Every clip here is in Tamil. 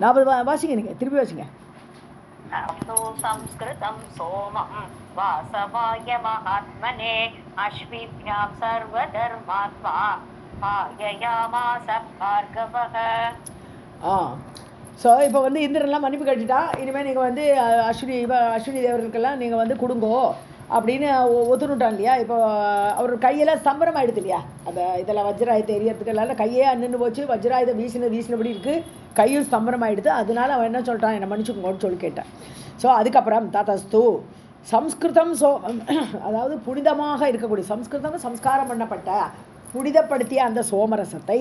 40 வாசிங்க, நீங்கள் திருப்பி வாசிங்க. संस्कृतं सोमं वासवाय महात्मने अश्विभ्यां सर्वधर्मात्मा पाययामास भार्गवः. ஸோ இப்போ வந்து இந்திரன்லாம் மன்னிப்பு கட்டிட்டா, இனிமேல் நீங்கள் வந்து அஸ்வினி தேவர்களுக்கெல்லாம் நீங்கள் வந்து கொடுங்கோ அப்படின்னு ஒத்துணுட்டான் இல்லையா. இப்போ அவர் கையெல்லாம் ஸ்தம்பரம் ஆகிடுது இல்லையா. அந்த இதெல்லாம் வஜ்ராயுதத்தை எரியறதுக்கு எல்லாம் கையே நின்று போச்சு, வஜ்ராயுதம் வீசினபடி இருக்குது, கையும் ஸ்தம்பரம் ஆகிடுது. அதனால அவன் என்ன சொல்லிட்டான், என்னை மன்னிச்சுக்கோன்னு சொல்லி கேட்டான். ஸோ அதுக்கப்புறம் ததஸ்து சம்ஸ்கிருதம் அதாவது புனிதமாக இருக்கக்கூடிய சம்ஸ்கிருதம் சம்ஸ்காரம் பண்ணப்பட்ட புனிதப்படுத்திய அந்த சோமரசத்தை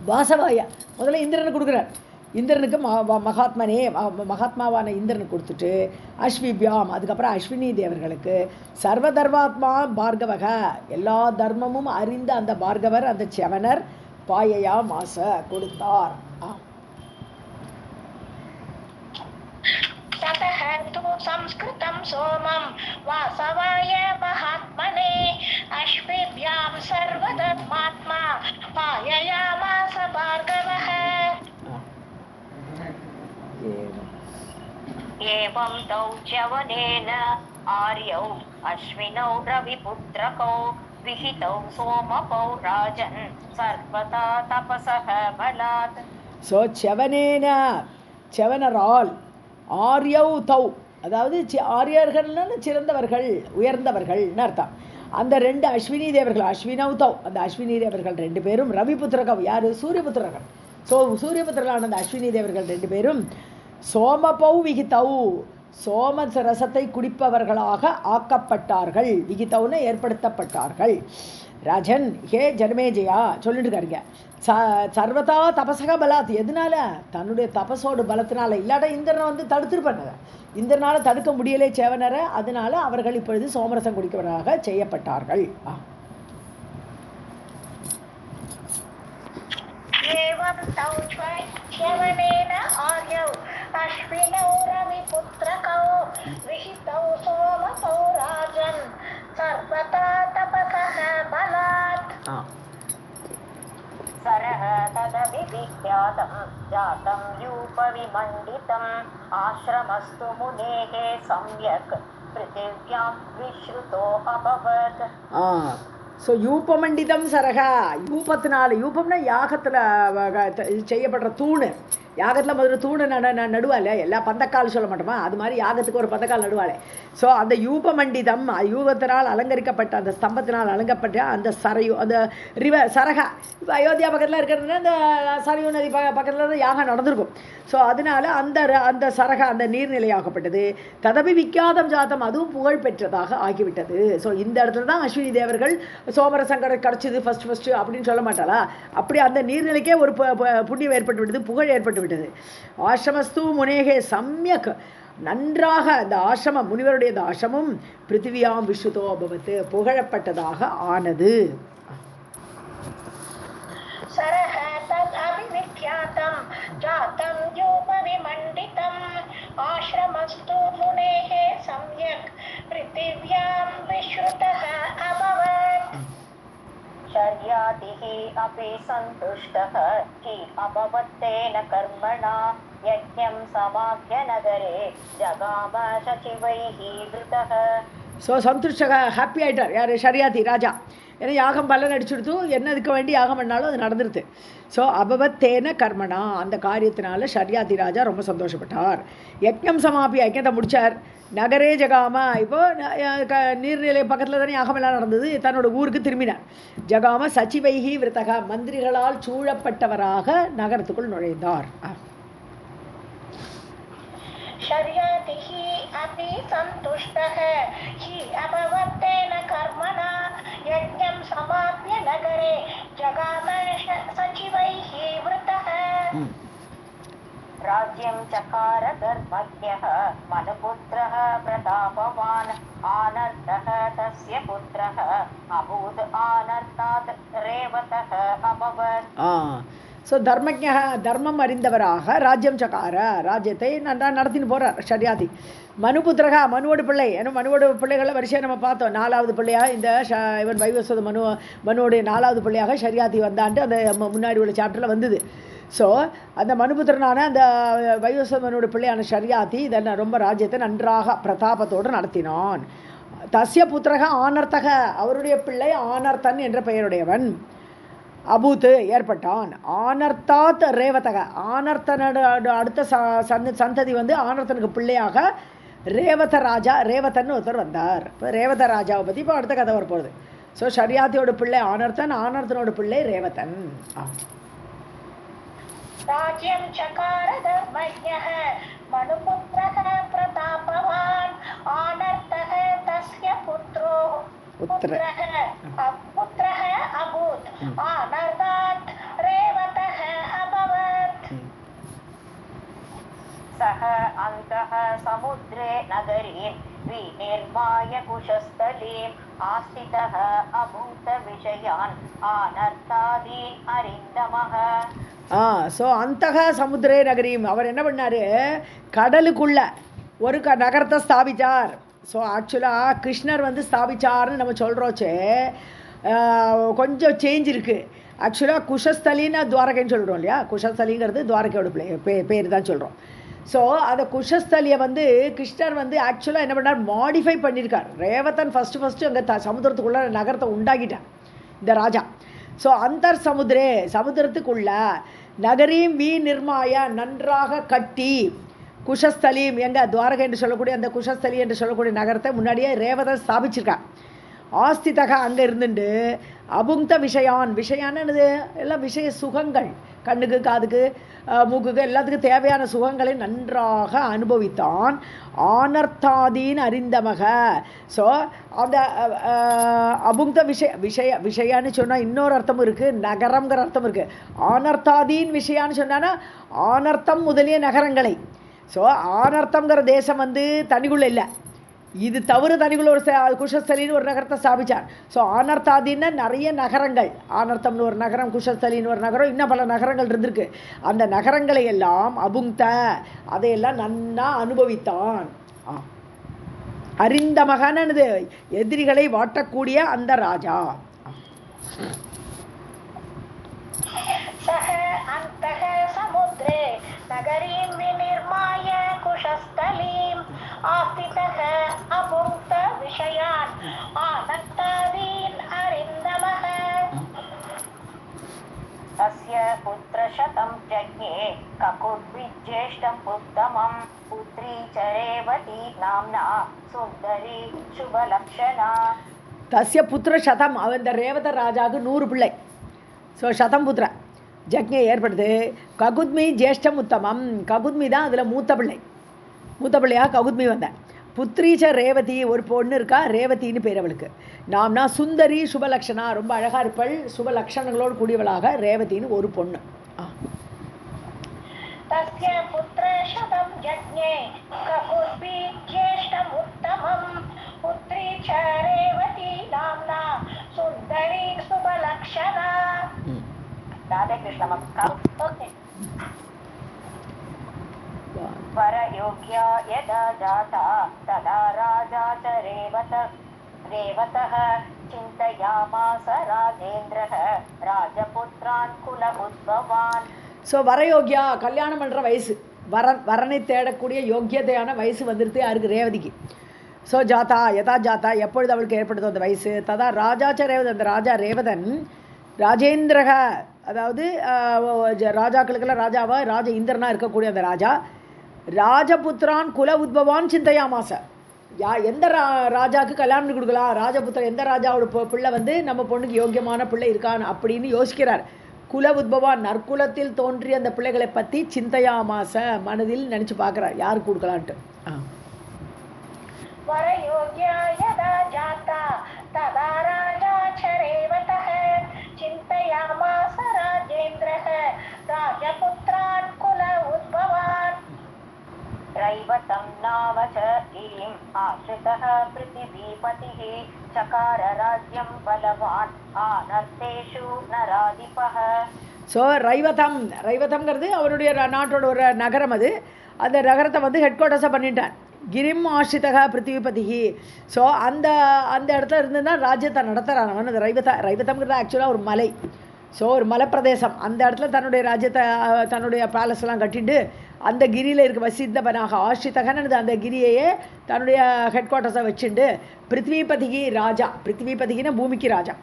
வாசவாய முதல்ல இந்திரனுக்கு கொடுக்குறார். இந்திரனுக்கு மகாத்மனே மகாத்மாவான இந்திரனுக்கு கொடுத்துட்டு அஸ்விபியாம் அதுக்கப்புறம் அஸ்வினி தேவர்களுக்கு சர்வதர்மாத்மா பார்கவக எல்லா தர்மமும் அறிந்த அந்த பார்கவர் அந்த செவனர் பாயையா மாச கொடுத்தார். संस्कृतं सोमं वासवाय महात्मने अश्विभ्यां सर्वधर्मात्मा पाययामास भार्गवः. एवं तौ च्यवनेन आर्यौ अश्विनौ रविपुत्रकौ विहितौ सोमपौ राजन् सर्वथा तपसः बलात्. सो செவனரால் ஆரியௌ தௌ அதாவது ஆரியர்கள்னு சிறந்தவர்கள் உயர்ந்தவர்கள்னு அர்த்தம். அந்த 2 அஸ்வினி தேவர்கள் அஸ்வினௌ தௌ அந்த அஸ்வினி தேவர்கள் 2 பேரும் ரவிபுத்திரகவ் யார் சூரியபுத்திரர்கள். ஸோ சூரியபுத்திரர்களான அந்த அஸ்வினி தேவர்கள் 2 பேரும் சோமபௌ விகிதௌ சோம ரசத்தை குடிப்பவர்களாக ஆக்கப்பட்டார்கள். விகிதௌன்னு ஏற்படுத்தப்பட்டார்கள். ராஜன் ஹே ஜனமேஜயா சொல்லிட்டு இருக்காருங்க. சர்வதா தபசக பலாத் எதனால தன்னுடைய தபசோடு பலத்தினால, இல்லாட்ட இந்திரனை வந்து தடுத்துருப்பாங்க, இந்திரனால தடுக்க முடியலை சேவனரை, அதனால அவர்கள் இப்பொழுது சோமரசம் குடிக்கிறவராக செய்யப்பட்டார்கள். सरः तदविविख्यातं जातं यूपविमण्डितम् आश्रमस्तु मुनेः सम्यक् पृथिव्यां विश्रुतो अभवत्. ஸோ யூபமண்டிதம் சரகா யூபத்தினால, யூபம்னா யாகத்தில் செய்யப்படுற தூணு. யாகத்தில் முதல்ல தூணை நடுவாள், எல்லா பந்தக்கால் சொல்ல மாட்டோமா, அது மாதிரி யாகத்துக்கு ஒரு பந்தக்கால் நடுவாள். ஸோ அந்த யூபமண்டிதம் யூகத்தினால் அலங்கரிக்கப்பட்ட அந்த ஸ்தம்பத்தினால் அலங்கப்பட்ட அந்த அந்த சரகா இப்போ அயோத்தியா பக்கத்தில் இருக்கிறதுனா அந்த சரையு நதி பக்கத்தில் தான் யாகம் நடந்திருக்கும். ஸோ அதனால அந்த சரகா அந்த நீர்நிலையாகப்பட்டது. ததபி விக்காதம் ஜாத்தம் அதுவும் புகழ் பெற்றதாக ஆகிவிட்டது. ஸோ இந்த இடத்துல தான் அஸ்வினி தேவர்கள் சோமரசங்கட கிடச்சிது ஃபஸ்ட்டு அப்படின்னு சொல்ல மாட்டாளா. அப்படி அந்த நீர்நிலைக்கே ஒரு புண்ணியம் ஏற்பட்டு விட்டது, புகழ் ஏற்பட்டு விட்டது. ஆசிரமஸ்து முனேகே சம்யக் நன்றாக அந்த ஆசிரமம் முனிவருடைய அந்த ஆசிரமம் பிருத்திவியாம் விஸ்ருதோ அபவத் புகழப்பட்டதாக ஆனது. ஆசிரமஸ்து முனேஹே சம்யக் பிருத்திவ்யாம் விஸ்ருதः அபவத். शर्यातिः अपि सन्तुष्टः हि अभवत्तेन कर्मणा यज्ञं समाप्य नगरे जगाम सचिवैः वृतः. ஸோ சந்துஷ்டக ஹாப்பி ஆகிட்டார் யார் ஷரியாதி ராஜா. ஏன்னா யாகம் பலன் அடிச்சுடுத்து, என்ன இதுக்கு வேண்டி யாகம் பண்ணாலும் அது நடந்துருது. ஸோ அபவத்தேன கர்மனா அந்த காரியத்தினால ஷரியாதி ராஜா ரொம்ப சந்தோஷப்பட்டார். யஜ்ஞம் சமாபி யஜ்ஞத்தை முடித்தார். நகரே ஜகாமா இப்போ நீர்நிலை பக்கத்தில் தானே யாகமெல்லாம் நடந்தது, தன்னோட ஊருக்கு திரும்பினார். ஜகாம சச்சிவைஹி விரதக மந்திரிகளால் சூழப்பட்டவராக நகரத்துக்குள் நுழைந்தார். शर्यातिः अपि सन्तुष्टः हि अभवत्तेन कर्मणा यज्ञं समाप्य नगरे जगाम सचिवैः वृतः. राज्यं चकार धर्मज्ञः मनुपुत्रः प्रतापवान् आनर्तः तस्य पुत्रः अभूत् आनर्तात् रेवतः अभवत्. ஸோ தர்மம் அறிந்தவராக ராஜ்யம் சக்கார ராஜ்யத்தை நடத்தின்னு போகிறார் ஷரியாதி. மனுபுத்திரகா மனுவோட பிள்ளை, ஏன்னா மனுவோட பிள்ளைகளை வரிசையாக நம்ம பார்த்தோம். 4வது பிள்ளையாக இந்த இவன் வைவஸ்வத மனுவோடைய 4வது பிள்ளையாக ஷரியாதி வந்தான்ட்டு அந்த முன்னாடி உள்ள சாப்டரில் வந்தது. ஸோ அந்த மனுபுத்திரனான அந்த வைவஸ்வதனோட பிள்ளையான ஷர்யாதி இதெல்லாம் ரொம்ப ராஜ்யத்தை நன்றாக பிரதாபத்தோடு நடத்தினான். தஸ்ய புத்திரக ஆனர்த்தக, அவருடைய பிள்ளை ஆனர்த்தன் என்ற பெயருடையவன். அபூத் ஏற்பட்டான். ஆனர்த்தாத் ரேவதக, ஆனர்த்தனோட அடுத்த சந்ததி ஆனர்த்தனுக்கு பிள்ளையாக ரேவத ராஜா, ரேவதன் ஒருத்தர் வந்தார். இப்போ ரேவத ராஜாவை பற்றி இப்போ அடுத்த கதை வரப்போகுது. ஸோ ஷர்யாத்தியோட பிள்ளை ஆனர்த்தன், ஆனர்த்தனோட பிள்ளை ரேவதன். ராஜ்யம் சகார தர்மஜ்ஞः மனுபுத்ரः பிரதாபவான் ஆனர்த்தः தஸ்ய புத்ரः அபூத் ஆனர்தாத் ரேவதः அபவத். सः अन्तः समुद्रे नगरीं विनिर्माय कुशस्थलीम् आस्थितः अभूत विषयान् आनर्तादीन् अरिन्दमः. ஸோ அந்தக சமுத்திரே நகரியும், அவர் என்ன பண்ணார், கடலுக்குள்ள ஒரு நகரத்தை ஸ்தாபித்தார். ஸோ ஆக்சுவலாக கிருஷ்ணர் ஸ்தாபிச்சார்னு நம்ம சொல்கிறோச்சே, கொஞ்சம் சேஞ்ச் இருக்குது. ஆக்சுவலாக குஷஸ்தலின்னு துவாரகைன்னு சொல்கிறோம் இல்லையா, குஷஸ்தலிங்கிறது துவாரகையோட பேர் தான் சொல்கிறோம். ஸோ அந்த குஷஸ்தலியை கிருஷ்ணர் ஆக்சுவலாக என்ன பண்ணார், மாடிஃபை பண்ணியிருக்கார். ரேவதன் ஃபஸ்ட்டு அங்கே சமுத்திரத்துக்குள்ளே நகரத்தை உண்டாக்கிட்டார் இந்த ராஜா. ஸோ அந்தர் சமுத்திரே, சமுத்திரத்துக்குள்ள நகரீம் வி நிர்மாய, நன்றாக கட்டி, குஷஸ்தலீம் எங்கள் துவாரகை என்று சொல்லக்கூடிய அந்த குஷஸ்தலி என்று சொல்லக்கூடிய நகரத்தை முன்னாடியே ரேவதன் ஸ்தாபிச்சிருக்கான். ஆஸ்திதக அங்கே இருந்துட்டு அபுங்த விஷயான், விஷயானது எல்லாம் விஷய சுகங்கள், கண்ணுக்கு காதுக்கு மூக்குக்கு எல்லாத்துக்கும் தேவையான சுகங்களை நன்றாக அனுபவித்தான். ஆனர்த்தாதீன் அறிந்தமக. ஸோ அந்த அபுங்த விஷயான்னு சொன்னால் இன்னொரு அர்த்தமும் இருக்குது, நகரம்ங்கிற அர்த்தம் இருக்குது. ஆனர்த்தாதீன் விஷயான்னு சொன்னான்னா ஆனர்த்தம் முதலிய நகரங்களை. ஸோ ஆனர்த்தம்ங்கிற தேசம் தனிக்குள்ளே இல்லை, இது தவிர தனிக்குள்ள ஒரு குஷஸ்தலின்னு ஒரு நகரத்தை ஸ்தாபிச்சார். ஸோ ஆனர்த்தாதின்னா நிறைய நகரங்கள், ஆனர்த்தம்னு ஒரு நகரம், குஷஸ்தலின்னு ஒரு நகரம், இன்னும் பல நகரங்கள் இருந்திருக்கு. அந்த நகரங்களை எல்லாம் அபுங்த, அதையெல்லாம் நன்னா அனுபவித்தான். அறிந்தமகனது எதிரிகளை வாட்டக்கூடிய அந்த ராஜா. நகரீம் விநிர்மாய குஷஸ்தலீம் ஆஸ்திதः அபுங்த விஷயான் ஆனர்த்தாதீன் அரிந்தமः. तस्य पुत्रशतं जज्ञे ककुर्विज्येष्ठं उत्तमं पुत्री च रेवती नाम्ना सुन्दरी शुभलक्षणा. தஸ்ய புத்திர சதம், அந்த ரேவத ராஜாவுக்கு 100 பிள்ளை. ஸோ சதம் புத்திர ஜக்ஞை ஏற்படுது. ககுத்மி ஜேஷ்டம் உத்தமம், ககுத்மி தான் அதில் மூத்த பிள்ளையாக ககுத்மி வந்தேன். புத்ரீச்ச ரேவதி, ஒரு பொண்ணு இருக்கா, ரேவதின்னு பேர் அவளுக்கு. நாம்னா சுந்தரி சுபலக்ஷணா, ரொம்ப அழகாக இருப்பள், சுபலக்ஷணங்களோடு கூடியவளாக ரேவதின்னு ஒரு பொண்ணு. தஸ்ய புத்ரசதம் யஜ்ஞே ககுத்மி ஜேஷ்டம் உத்தமம் புத்ரி ச ரேவதி நாம்னா சுந்தரி சுபலக்ஷணா. ராதே கிருஷ்ண நமஸ்காரம். ஓகே. वरयोग्या यदा जाता तदा राजा च रेवतः चिन्तयामास राजेन्द्रः राजपुत्रान् कुल उद्भवान्. ஸோ வரயோகியா, கல்யாணம் பண்ணுற வயசு, வரனை தேடக்கூடிய யோக்கியதையான வயசு வந்துடுது யாருக்கு, ரேவதிக்கு. ஸோ ஜாத்தா யதா ஜாத்தா, எப்பொழுது அவளுக்கு ஏற்படுத்தும் அந்த வயசு, ததா ராஜாச்ச ரேவதன், அந்த ராஜா ரேவதன் ராஜேந்திரக, அதாவது ராஜாக்களுக்கெல்லாம் ராஜாவா ராஜ இந்திரனாக இருக்கக்கூடிய அந்த ராஜா, ராஜபுத்திரான் குல உத்பவான் சிந்தையாமாச, எந்த ராஜாவுக்கு கல்யாணம் கொடுக்கலாம், ராஜபுத்திரன் எந்த ராஜாவோட பிள்ளை நம்ம பொண்ணுக்கு யோக்கியமான பிள்ளை இருக்கான் அப்படின்னு யோசிக்கிறார். குல உத்பவான், நற்குலத்தில் தோன்றிய அந்த பிள்ளைகளை பற்றி சிந்தையாமாச, மனதில் நினச்சி பார்க்குறார் யாருக்கு கொடுக்கலான்ட்டு. ரைவதம் நாம ச ஈம் ஆஸ்ரிதः பிருத்திவீபதிः சகார ராஜ்யம் பலவான் ஆனர்த்தேஷு நராதிபः. ஸோ ரைவதம்ங்கிறது அவருடைய நாட்டோட ஒரு நகரம். அந்த நகரத்தை ஹெட் குவார்ட்டர்ஸாக பண்ணிட்டார். கிரிம் ஆஸ்ரிதக பிருத்திவிபதிகி. ஸோ அந்த இடத்துல இருந்து தான் ராஜ்யத்தை நடத்துகிறான் அவன். அந்த ரைவதம்ங்கிறது ஆக்சுவலாக ஒரு மலை. ஸோ ஒரு மலைப்பிரதேசம், அந்த இடத்துல தன்னுடைய ராஜ்யத்தை தன்னுடைய பேலஸ்லாம் கட்டிட்டு அந்த கிரியில் இருக்க வசித்தவனாக ஆஷ்ரிதகன் அந்த கிரியையே தன்னுடைய ஹெட் குவார்ட்டர்ஸை வச்சுட்டு பிருத்விபதிக்கு ராஜா, பிருத்விபதிக்குன்னா பூமிக்கு ராஜா.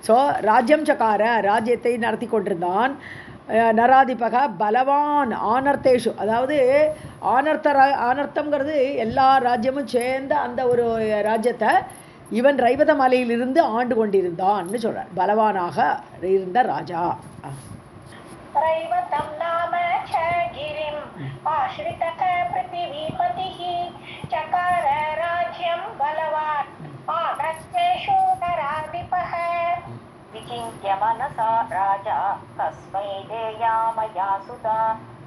ஸோ ராஜ்யம் சக்கார, ராஜ்யத்தை நடத்தி கொண்டிருந்தான். நராதிபக பலவான் ஆனர்த்தேஷு, அதாவது ஆனர்த்தம்ங்கிறது எல்லா ராஜ்யமும் சேர்ந்த அந்த ஒரு ராஜ்யத்தை இவன் ரைவத மலையிலிருந்து ஆண்டு கொண்டிருந்தான்னு சொல்றார். பலவானாக இருந்த ராஜா. ரைவதம் நாம ச கிரிம் ஆஸ்ரிதக பிருத்திவிபதிஹ சகார ராஜ்யம் பலவான் ஆனர்த்தேஷு நராதிபஹ விசிந்த்ய மனசா ராஜா கஸ்மை தேயாமயா சுதா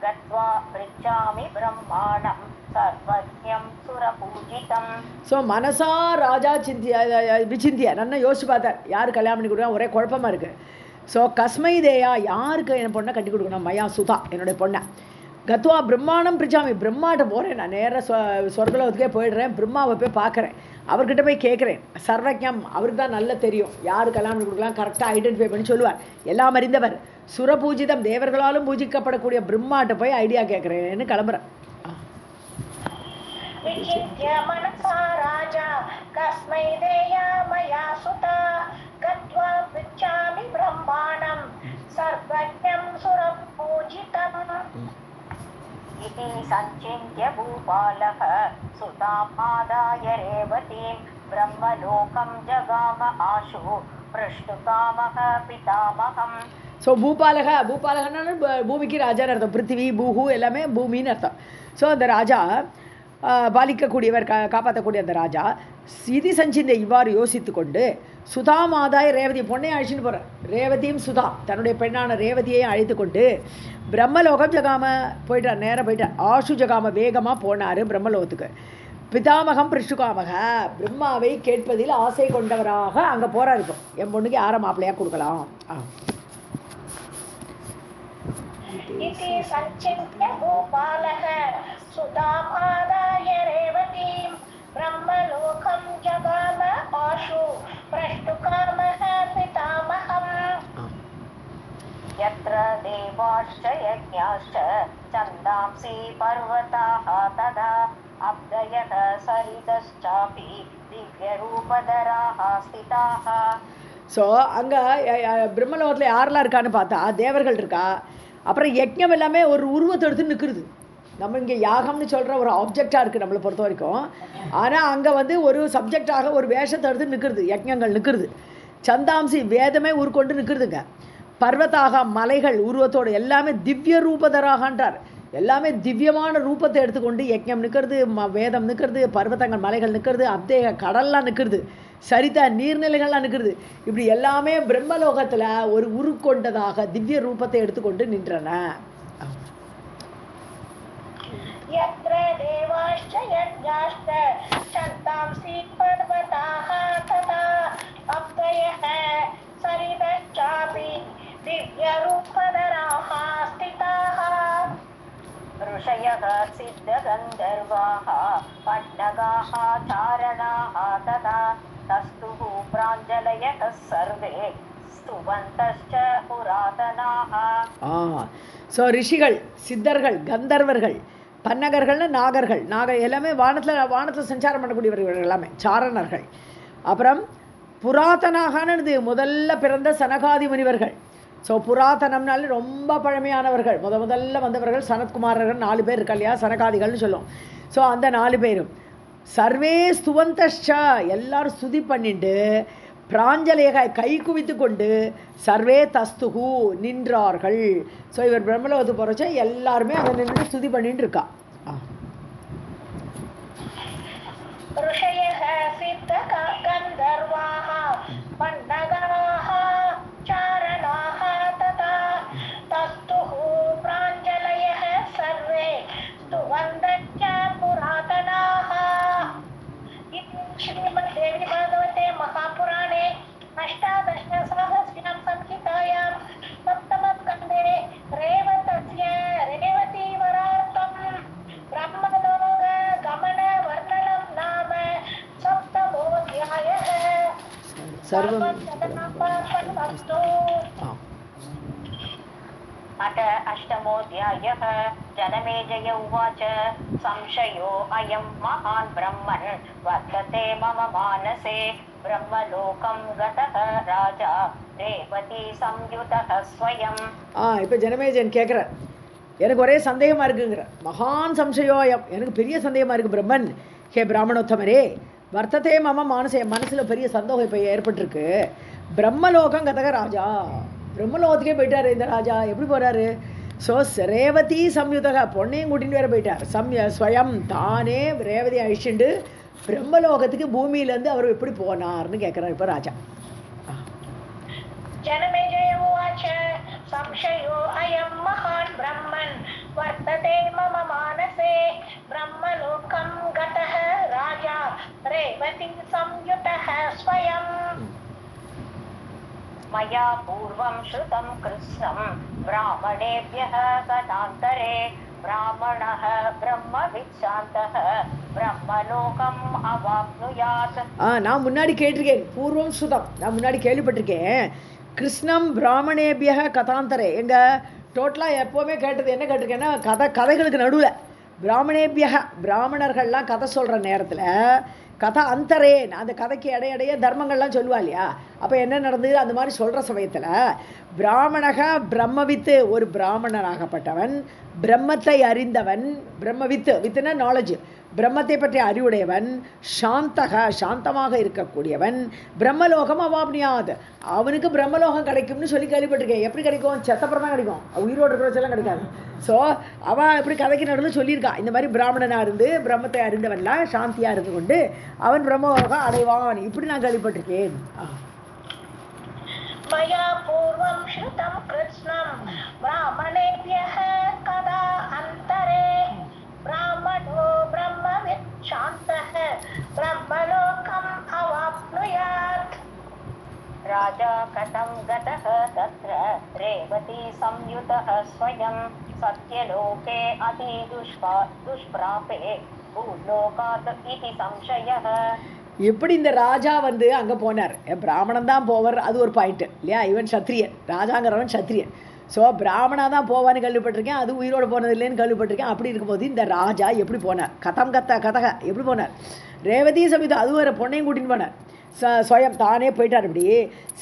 கத்வா ப்ரிச்சாமி பிரம்மாணம் சர்வஜ்ஞம் சுரபூஜிதம். ஸோ மனசா ராஜா விசிந்தியா நல்லா யோசிச்சு பார்த்தார், யார் கல்யாணம் பண்ணி கொடுக்கணும், ஒரே குழப்பமாக இருக்குது. ஸோ கஸ்மை தேயா, யாருக்கு என் பொண்ணை கட்டி கொடுக்கணும், மயா சுதா என்னுடைய பொண்ணை. கத்வா பிரம்மாணம் பிரிச்சாமி, பிரம்மாட்ட போகிறேன், நான் நேராக சொர்க்கலோகத்துக்கே போயிடுறேன், பிரம்மாவை போய் பார்க்குறேன், அவர்கிட்ட போய் கேட்குறேன். சர்வஜம், அவருக்கு தான் நல்லா தெரியும் யார் கல்யாணம் பண்ணி கொடுக்கலாம், கரெக்டாக ஐடென்டிஃபை பண்ணி சொல்லுவார், எல்லாம் அறிந்தவர். சுரபூஜிதம், தேவர்களாலும் பூஜிக்கப்படக்கூடிய பிரம்மாட்ட போய் ஐடியா கேட்குறேன்னு கிளம்புறேன். विचिन्त्य मनसा राजा कस्मै देयामया सुता गत्वा पृच्छामि ब्रह्माणं सर्वज्ञं सुरपूजितम् इति सञ्चिन्त्य भूपालः सुतामादाय रेवतीं ब्रह्मलोकं जगाम आशु पृष्टुकामः पितामहम्. ஸோ பூபாலகன்னா பூமிக்கு ராஜான்னு அர்த்தம். பிருத்திவி பூஹு எல்லாமே பூமின்னு அர்த்தம். ஸோ அந்த ராஜா பாலிக்கக்கூடியவர், காப்பாற்றக்கூடிய அந்த ராஜா சிதி சஞ்சிந்த இவ்வாறு யோசித்து கொண்டு சுதா மாதாய் ரேவதி, பொண்ணையும் அழைச்சிட்டு போகிறார். ரேவதியும் சுதா தன்னுடைய பெண்ணான ரேவதியையும் அழைத்து கொண்டு பிரம்மலோகம் ஜகாம போயிட்டார், நேராக போயிட்டார். ஆஷு ஜகாம வேகமாக போனார் பிரம்மலோகத்துக்கு. பிதாமகம் பிருஷ்டுகாமக, பிரம்மாவை கேட்பதில் ஆசை கொண்டவராக அங்கே போகிறார். இப்போ என் பொண்ணுக்கு யாரை மாப்பிள்ளையாக கொடுக்கலாம். इति सञ्चिन्त्य भूपालः सुतामादाय रेवतीं ब्रह्मलोकं जगाम आशु प्रष्टुकामः पितामहम्. यत्र देवाश्च यज्ञाश्च छन्दांसि पर्वताः तदा अब्दयः सरितश्चापि दिव्यरूपधराः स्थिताः. ஸோ அங்கே பிரம்மலோகத்தில் யாரெல்லாம் இருக்கான்னு பார்த்தா தேவர்கள் இருக்கா, அப்புறம் யஜ்ஞம் எல்லாமே ஒரு உருவத்தை எடுத்து நிற்கிறது. நம்ம இங்கே யாகம்னு சொல்கிற ஒரு ஆப்ஜெக்டாக இருக்குது நம்மளை பொறுத்த வரைக்கும். ஆனால் அங்கே ஒரு சப்ஜெக்டாக ஒரு வேஷத்தை எடுத்து நிற்கிறது, யஜ்ஞங்கள் நிற்கிறது. சந்தாம்சி வேதமே உருக்கொண்டு நிற்கிறதுங்க. பர்வத்தாக மலைகள் உருவத்தோடு எல்லாமே திவ்ய ரூபதராகன்றார். எல்லாமே திவ்யமான ரூபத்தை எடுத்துக்கொண்டு யஜ்ஞம் நிற்கிறது, வேதம் நிற்கிறது, பர்வத்தங்கள் மலைகள் நிற்கிறது, அப்தேக கடல்லாம் நிற்கிறது, சரிதா நீர்நிலைகள்லாம் நிற்கிறது. இப்படி எல்லாமே பிரம்மலோகத்தில் ஒரு உருக்கொண்டதாக திவ்ய ரூபத்தை எடுத்துக்கொண்டு நின்றன. यत्र देवाश्च यज्ञाश्च छन्दांसि पर्वताः तथा अब्दयः सरितश्चापि दिव्यरूपधराः स्थिताः. ऋषयः सिद्धगन्धर्वाः पण्डगाः चारणाः तथा तस्तुः प्राञ्जलयः सर्वे स्तुवन्तश्च पुरातनाः. ஸோ ரிஷிகள், சித்தர்கள், கந்தர்வர்கள், பன்னகர்கள்னு நாகர்கள், எல்லாமே வானத்தில் சஞ்சாரம் பண்ணக்கூடியவர்கள் எல்லாமே சாரணர்கள். அப்புறம் புராதனாகனது முதல்ல பிறந்த சனகாதி முனிவர்கள். ஸோ புராதனம்னால ரொம்ப பழமையானவர்கள், முதல்ல வந்தவர்கள் சனத்குமாரர்கள் 4 பேர் இருக்கா இல்லையா, சனகாதிகள்னு சொல்லுவோம். ஸோ அந்த 4 பேரும் சர்வே ஸ்துவந்தஷ்சா, எல்லாரும் ஸ்துதி பண்ணிட்டு பிராஞ்சலேக கை குவித்து கொண்டு சர்வே தஸ்துகு நின்றார்கள். ஸோ இவர் பிரம்மலோகத்துக்கு போகிறச்ச எல்லாருமே அதை நின்று ஸ்துதி பண்ணிட்டு இருக்கா. ऋषयः सिद्धगन्धर्वाः पण्डगाः चारणाः तथा तस्तुः प्राञ्जलयः सर्वे स्तुवन्तश्च पुरातनाः. इति श्रीमद्देवी भागवते महापुराणे अष्टादशसहस्र्यां संहितायां सप्तमस्कन्धे रेवतस्य रेवतीवरार्थं ब्रह्मलोक गमन वर्णनं नाम सप्तमोऽध्यायः. सर्वं अथ अष्टमोऽध्यायः। जनमेजय उवाच संशयो अयं महान् ब्रह्मन् वर्तते मम मानसे ब्रह्मलोकं गतः राजा रेवती संयुतः स्वयं। இப்போ ஜனமேஜன் கேட்குறார், எனக்கு ஒரே சந்தேகமாக இருக்குங்கிற. மகான் சம்சயோயம், எனக்கு பெரிய சந்தேகமாக இருக்குது பிரம்மன். ஹே பிராமணோத்தமரே, வர்த்ததே மம மானசே, மனசில் பெரிய சந்தோகம் இப்போ ஏற்பட்டிருக்கு. பிரம்மலோகம் கதக ராஜா, பிரம்மலோகத்துக்கே போயிட்டார் இந்த ராஜா. எப்படி போகிறாரு? ஸோ ரேவதி சம்யுதக, பொண்ணையும் கூட்டின்னு வேற போயிட்டார். ஸ்வயம் தானே ரேவதி அழிச்சுண்டு பிரம்மலோகத்துக்கு பூமியிலேருந்து அவர் எப்படி போனார்னு கேட்குறாரு இப்போ ராஜா. जनमेजय उवाच संशयो अयं महान् ब्रह्मन् वर्तते मम मानसे ब्रह्मलोकं गतः राजा रेवती संयुतः स्वयं। मया पूर्वं श्रुतं कृत्स्नं ब्राह्मणेभ्यः कथान्तरे ब्राह्मणः ब्रह्मविद्शान्तः ब्रह्मलोकम् अवाप्नुयात्। நான் முன்னாடி கேட்டிருக்கேன், பூர்வம் சுதம், நான் முன்னாடி கேள்விப்பட்டிருக்கேன். கிருஷ்ணம் பிராமணேபிய கதாந்தரே, எங்கள் டோட்டலாக எப்போவுமே கேட்டது என்ன கேட்டிருக்கேன்னா, கதைகளுக்கு நடுவில் பிராமணேபிய, பிராமணர்கள்லாம் கதை சொல்கிற நேரத்தில் கதை அந்தரே, அந்த கதைக்கு இடையிடைய தர்மங்கள்லாம் சொல்லுவா இல்லையா, அப்போ என்ன நடந்தது அந்த மாதிரி சொல்கிற சமயத்தில் பிராமணக பிரம்மவித்து, ஒரு பிராமணனாகப்பட்டவன், பிரம்மத்தை அறிந்தவன், பிரம்மவித்து, வித்துனா நாலேஜ், பிரம்மத்தை பற்றிய அறிவுடையவன், சாந்தக சாந்தமாக இருக்கக்கூடியவன், பிரம்மலோகம் அவாப்னியாத், அவனுக்கு பிரம்மலோகம் கிடைக்கும்னு சொல்லி கேள்விப்பட்டிருக்கேன். எப்படி கிடைக்கும்? செத்தப்புறம் தான் கிடைக்கும், உயிரோடு இருக்கிற வச்செல்லாம் கிடைக்காது. ஸோ அவன் எப்படி கதைக்கு நடுவில் சொல்லியிருக்கான், இந்த மாதிரி பிராமணனாக இருந்து பிரம்மத்தை அறிந்தவன்லாம் சாந்தியாக இருந்து கொண்டு அவன் பிரம்மலோகம் அடைவான், இப்படி நான் கேள்விப்பட்டிருக்கேன். मया पूर्वं श्रुतं कृत्स्नं ब्राह्मणेभ्यः कदा अन्तरे ब्राह्मणो ब्रह्मवित् शान्तः ब्रह्मलोकम् अवाप्नुयात्। राजा कथं गतः तत्र रेवती संयुतः स्वयं सत्यलोके अति दुष्प्रापे भूलोकात् इति संशयः। எப்படி இந்த ராஜா வந்து அங்கே போனார்? பிராமணன் தான் போவார், அது ஒரு பாயிண்ட்டு இல்லையா. இவன் சத்திரியன், ராஜாங்கிறவன் சத்திரியன். ஸோ பிராமணா தான் போவான்னு கேள்விப்பட்டிருக்கேன், அது உயிரோடு போனது இல்லைன்னு கேள்விப்பட்டிருக்கேன். அப்படி இருக்கும்போது இந்த ராஜா எப்படி போனார்? கதக எப்படி போனார்? ரேவதி சமிதா, அது ஒரு பொண்ணையும் கூட்டின்னு போனார். ஸ்வயம் தானே போயிட்டார். இப்படி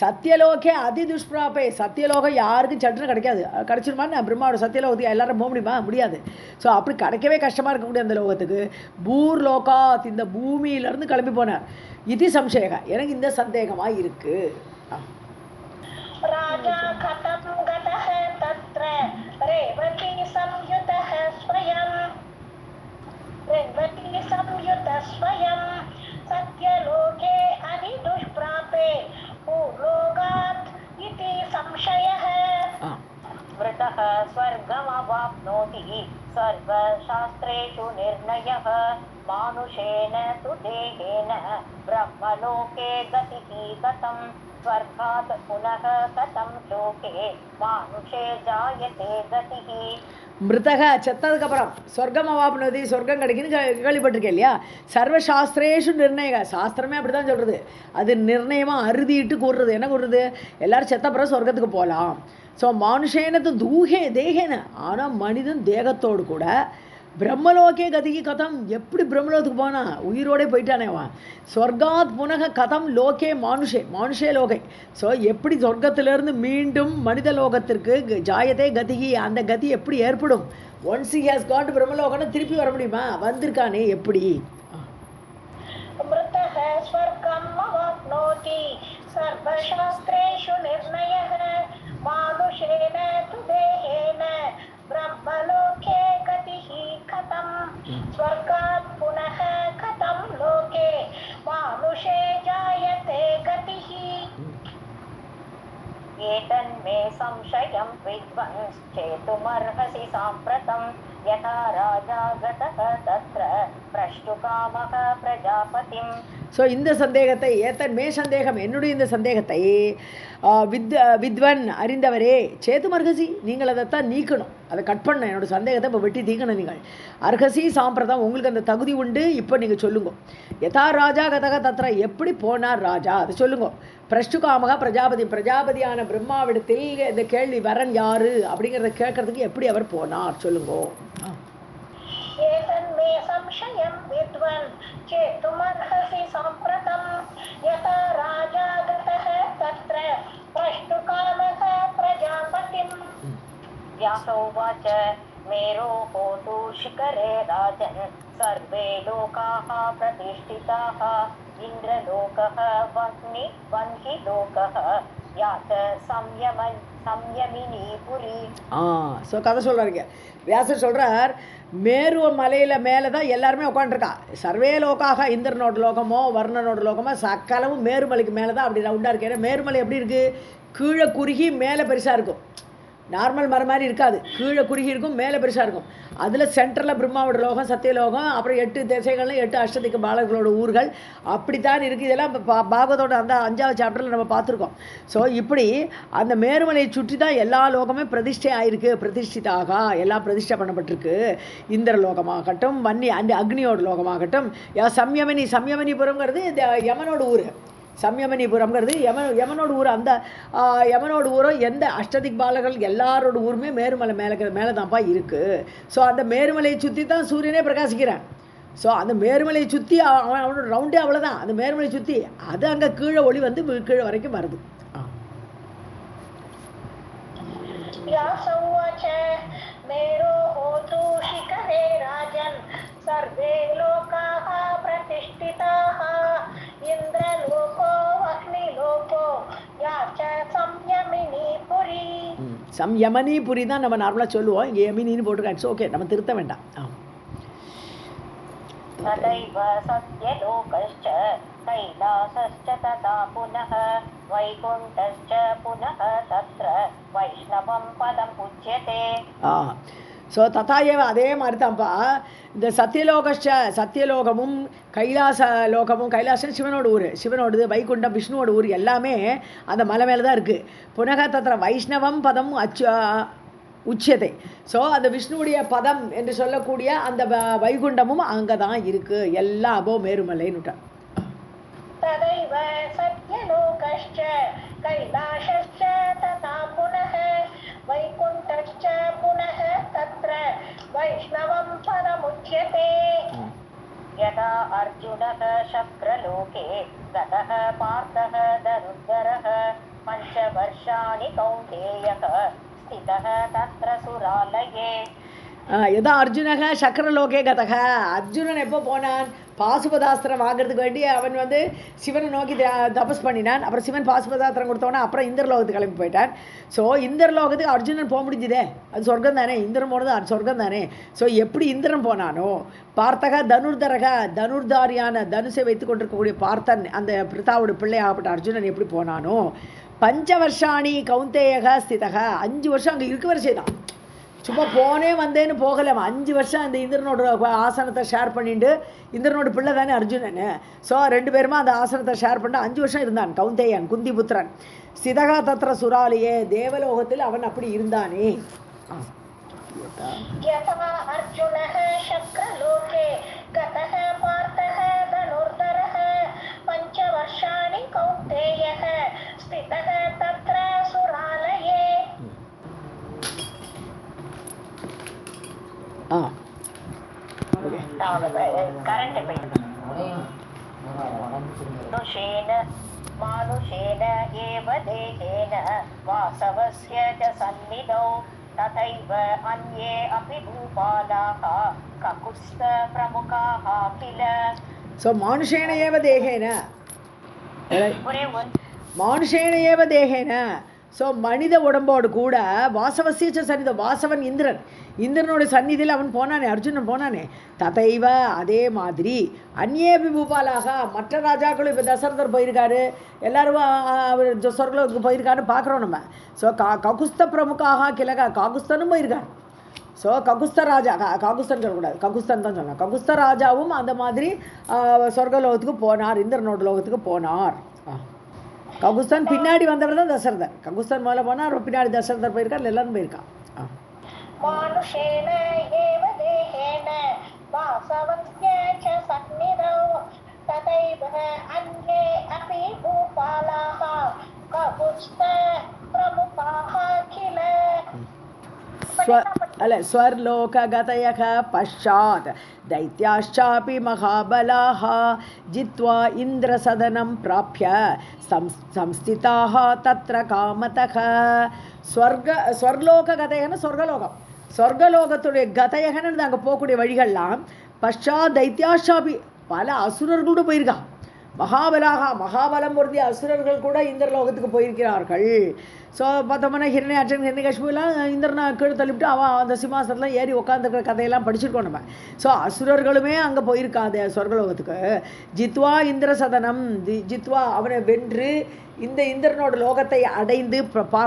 சத்தியலோகே அதி துஷ்பிராப்பே, சத்தியலோகம் யாருக்கும் சட்டுன்னு கிடைக்காது. கிடச்சிருமான்னு பிரம்மாவோட சத்தியலோகத்துக்கு எல்லாரும் போக முடியுமா? முடியாது. ஸோ அப்படி கிடைக்கவே கஷ்டமாக இருக்கக்கூடிய அந்த லோகத்துக்கு பூர்லோகாத், இந்த பூமியிலேருந்து கிளம்பி போனார். இது சம்சயக, எனக்கு இந்த சந்தேகமாக இருக்குது. राजा कथं गतः तत्र रेवती संयुतः स्वयं सत्यलोके अधिदुष्प्रापे भूलोकात् इति संशयः। वृतः स्वर्गमवाप्नोति सर्वशास्त्रेषु निर्णयः मानुषेण तु देहेन ब्रह्मलोके गतिः कथं स्वर्गात् पुनः कथं लोके मानुषे जायते गतिः। மிருதக செத்ததுக்கப்புறம் சொர்க்கம் அவாப்னதி, சொர்க்கம் கிடைக்குன்னு கேள்விப்பட்டிருக்கேன் இல்லையா. சர்வசாஸ்திரேஷு நிர்ணய, சாஸ்திரமே அப்படி தான் சொல்கிறது. அது நிர்ணயமாக அறுதிட்டு கூறுறது. என்ன கூறுறது? எல்லோரும் செத்தப்புறம் சொர்க்கத்துக்கு போகலாம். ஸோ மனுஷேனது தூகே தேகேன, ஆனால் மனிதன் தேகத்தோடு கூட பிரம்மலோகே கதிக்கு கதம், எப்படி பிரம்மலோகத்துக்கு போனா? உயிரோடே போயிட்டானேவா. சொர்க்காத் புனக கதம் லோகே மானுஷே லோகை. ஸோ எப்படி சொர்க்கத்திலிருந்து மீண்டும் மனித லோகத்திற்கு ஜாயதே கதிகி, அந்த கதி எப்படி ஏற்படும்? ஒன்ஸ் ஹி ஹாஸ் காட் பிரம்மலோகம்னு திருப்பி வர முடியுமா? வந்திருக்கானே எப்படி? மிருதஹ ஸ்வர்கம் அவாப்னோதி சர்வசாஸ்திரேஷு நிர்ணயः மானுஷேன து தேஹேன ब्रह्मलोके गतिः कथं स्वर्गात् पुनः कथं लोके मानुषे जायते गतिः। एतन्मे संशयं विद्वंस् चेतुमर्हसि साम्प्रतं यथा राजा गतः तत्र प्रष्टुकामः प्रजापतिम्। ஸோ இந்த சந்தேகத்தை, ஏத்தன் மே சந்தேகம், என்னுடைய இந்த சந்தேகத்தை வித்வன் அறிந்தவரே, சேத்தும் அர்ஹசி, நீங்கள் அதைத்தான் நீக்கணும், அதை கட் பண்ண, என்னோட சந்தேகத்தை இப்போ வெட்டி தீக்கணும். நீங்கள் அர்ஹசி சாம்பிரதம், உங்களுக்கு அந்த தகுதி உண்டு, இப்போ நீங்கள் சொல்லுங்க. யதா ராஜா கதக தத்ரா, எப்படி போனார் ராஜா அதை சொல்லுங்க. பிரஷ்டுகாமக பிரஜாபதியான பிரம்மாவிடத்தில் இந்த கேள்வி வரன் யாரு அப்படிங்கிற அப்படிங்கிறத கேட்கறதுக்கு எப்படி அவர் போனார் சொல்லுங்கோ. एतन्मे संशयं विद्वन् चेतुमर्हसि साम्प्रतं यथा राजा गतः तत्र प्रष्टुकामः प्रजापतिम्. व्यास उवाच मेरोः तु शिखरे राजन् सर्वे लोकाः प्रतिष्ठिताः इन्द्रलोकः वह्नि लोकः या च संयमिनी पुरी. ஸோ கதை சொல்கிறாருங்க. வியாசர் சொல்கிறார், மேரு மலையில் மேலே தான் எல்லாருமே உட்காந்துருக்கா. சர்வே லோக்காக இந்திரனோட லோகமோ வர்ணனோட லோகமோ சக்கலமும் மேருமலைக்கு மேலே தான் அப்படி ரவுண்டாக இருக்கு. ஏன்னா மேருமலை எப்படி இருக்குது, கீழே குறுகி மேலே பெருசாக இருக்கும். நார்மல் மரம் மாதிரி இருக்காது, கீழே குறுகி இருக்கும், மேலே பெருசாக இருக்கும். அதில் சென்டரில் பிரம்மாவோட லோகம், சத்தியலோகம், அப்புறம் 8 திசைகள்லாம் 8 அஷ்டதிக்கு பாலர்களோட ஊர்கள் அப்படித்தான் இருக்குது. இதெல்லாம் பாகவதோட அந்த 5வது சாப்டரில் நம்ம பார்த்துருக்கோம். ஸோ இப்படி அந்த மேருமலையை சுற்றி தான் எல்லா லோகமே பிரதிஷ்டை ஆகிருக்கு, பிரதிஷ்டிதாக எல்லாம் பிரதிஷ்டை பண்ணப்பட்டிருக்கு. இந்திர லோகமாகட்டும், வன்னி அந்த அக்னியோட லோகமாகட்டும், சம்யமனிபுரம்ங்கிறது இந்த யமனோட ஊர். சம்யமனிபுரம்ங்கிறது யமனோட ஊர். அந்த யமனோட ஊரும் எந்த அஷ்டதிக் பாலர்கள் எல்லாரோட ஊருமே மேருமலை மேலே தான்ப்பா இருக்குது. ஸோ அந்த மேருமலையை சுற்றி தான் சூரியனே பிரகாசிக்கிறான். ஸோ அந்த மேருமலையை சுற்றி அவனோட ரவுண்டே அவ்வளோதான். அந்த மேருமலையை சுற்றி அது அங்கே கீழே ஒளி வந்து கீழே வரைக்கும் வருது. सर्वे लोकाः प्रतिष्ठिताः इन्द्रलोको वह्निलोको या च संयमिनी पुरी. संयमनी पुरी தான் நம்ம நார்மலாக சொல்லுவோம். இங்கே யமினின்னு போட்டுருக்காங்க. ஓகே, நம்ம திருத்த வேண்டாம். तदैव सत्यलोकश्च कैलासश्च तथा पुनः वैकुण्ठश्च पुनः तत्र वैष्णवं पदम् उच्यते. ஸோ ததாயவ அதே மாதிரி தான்ப்பா இந்த சத்தியலோகமும் கைலாச லோகமும். கைலாசம் சிவனோட ஊர், சிவனோடது. வைகுண்டம் விஷ்ணுவோட ஊர் எல்லாமே அந்த மலை மேலே தான் இருக்குது. புனக தத்திர வைஷ்ணவம் பதம் உச்சியதை. ஸோ அந்த விஷ்ணுவுடைய பதம் என்று சொல்லக்கூடிய அந்த வைகுண்டமும் அங்கே தான் இருக்குது. எல்லாம் அபோ மேருமலைன்னுட்டான். तदैव सत्यलोकश्च कैलासश्च तथा पुनः वैकुण्ठश्च पुनः तत्र वैष्णवं पदमुच्यते. यदा अर्जुनः शक्रलोके गतः पार्थः धनुर्धरः 5 वर्षाणि कौन्तेयः स्थितः तत्र सुरालये. எதா அர்ஜுனக சக்கரலோகே கதக. அர்ஜுனன் எப்போ போனான், பாசுபதாஸ்திரம் வாங்கிறதுக்கு வேண்டி அவன் வந்து சிவனை நோக்கி தபஸ் பண்ணினான். அப்புறம் சிவன் பாசுபதாஸ்திரம் கொடுத்தோன்னா அப்புறம் இந்திரலோகத்துக்கு கிளம்பி போயிட்டான். ஸோ இந்திரலோகத்துக்கு அர்ஜுனன் போக முடிஞ்சுதே, அது சொர்க்கம் தானே. இந்திரன் போனது அது சொர்க்கம் தானே. ஸோ எப்படி இந்திரன் போனானோ, பார்த்தக தனுர்தரக தனுர்தாரியான தனுசை வைத்து கொண்டிருக்கக்கூடிய பார்த்தன் அந்த பிரித்தாவோட பிள்ளையாகப்பட்ட அர்ஜுனன் எப்படி போனானோ, 5 வருஷாணி கௌந்தேயக ஸ்திதக 5 வருஷம் அங்கே இருக்க வரிசை தான். சும்மா போனே வந்தேன்னு போகலை. 5 வருஷம் அந்த இந்திரனோட ஆசனத்தை ஷேர் பண்ணிட்டு, இந்திரனோட பிள்ளை தானே அர்ஜுனன். ஸோ 2 பேருமா அந்த ஆசனத்தை ஷேர் பண்ணிட்டு 5 வருஷம் இருந்தான் கௌந்தேயன், குந்திபுத்திரன். சிதகா தத்ர சுராலியே, தேவலோகத்தில் அவன் அப்படி இருந்தானே. அர்ஜுனः சக்ரலோகே கதः பார்த்தः தனுர்தரः 5 வருஷாணி கௌந்தேயः ஸ்திதः தத்ர சுராலயே. मानुषेन एव देहेन वासवस्य च सन्निधौ तथैव अन्ये अपि भूपालाः ककुत्स्थ प्रमुखाः किल. ஸோ மானுஷேன ஏவ தேகேன, மானுஷேன ஏவ தேகேன. ஸோ மனித உடம்போடு கூட வாசவசிய சன்னிதம், வாசவன் இந்திரன், இந்திரனோட சந்நிதியில் அவன் போனானே, அர்ஜுனன் போனானே. ததைவ அதே மாதிரி அந்நேபி பூபாலாக மற்ற ராஜாக்களும். இப்போ தசரதர் போயிருக்காரு, எல்லாரும் சொர்க்கலோகத்துக்கு போயிருக்காருன்னு பார்க்குறோம் நம்ம. ஸோ ககுஸ்த பிரமுகாக கிழக்கா காகுஸ்தனும் போயிருக்காரு. ஸோ ககுஸ்த ராஜா, காகுஸ்தன் சொல்லக்கூடாது, ககுஸ்தன் தான் சொல்லலாம். ககுஸ்த ராஜாவும் அந்த மாதிரி சொர்க்கலோகத்துக்கு போனார், இந்திரனோட லோகத்துக்கு போனார். ககுஸ்தான் பின்னாடி வந்தவர் தான் தசரதர். ககுஸ்தான் மேலே போனார், பின்னாடி தசரதர் போயிருக்கார், எல்லாரும் போயிருக்கான். மானுஷேன ஏவ தேஹேன வாசவஸ்ய ச சந்நிதௌ ததைவ அன்யே அபி பூபாலாः ககுஸ்த பிரமுகாः கில. स्वर्लोकगतयः पश्चात् दैत्याश्चापि महाबलाः जित्वा इन्द्रसदनं प्राप्य संस्थिताः तत्र कामतः ஸ்வர்லோககதையன்னு சொர்க்கலோகம் சொர்க்கலோகத்துடைய கதையகன்னு அங்கே போகக்கூடிய வழிகள்லாம் பஷாத் தைத்யாஷாபி பல அசுரர்களோடு போயிருக்கா மகாபலம் பொருந்திய அசுரர்கள் கூட இந்திரலோகத்துக்கு போயிருக்கிறார்கள். ஸோ பார்த்தோம்னா ஹிரண்யாட்சன் ஹிரண்யகசிபுலாம் இந்திரனை கீழே தள்ளிவிட்டு அவன் அந்த சிம்மாசனத்தில் ஏறி உட்காந்துருக்கிற கதையெல்லாம் படிச்சிருக்கோம் நம்ம. ஸோ அசுரர்களுமே அங்கே போயிருக்காது சொர்க்கலோகத்துக்கு. ஜித்வா இந்திர சதனம் ஜித்வா அவனை வென்று இந்த இந்திரனோட லோகத்தை அடைந்து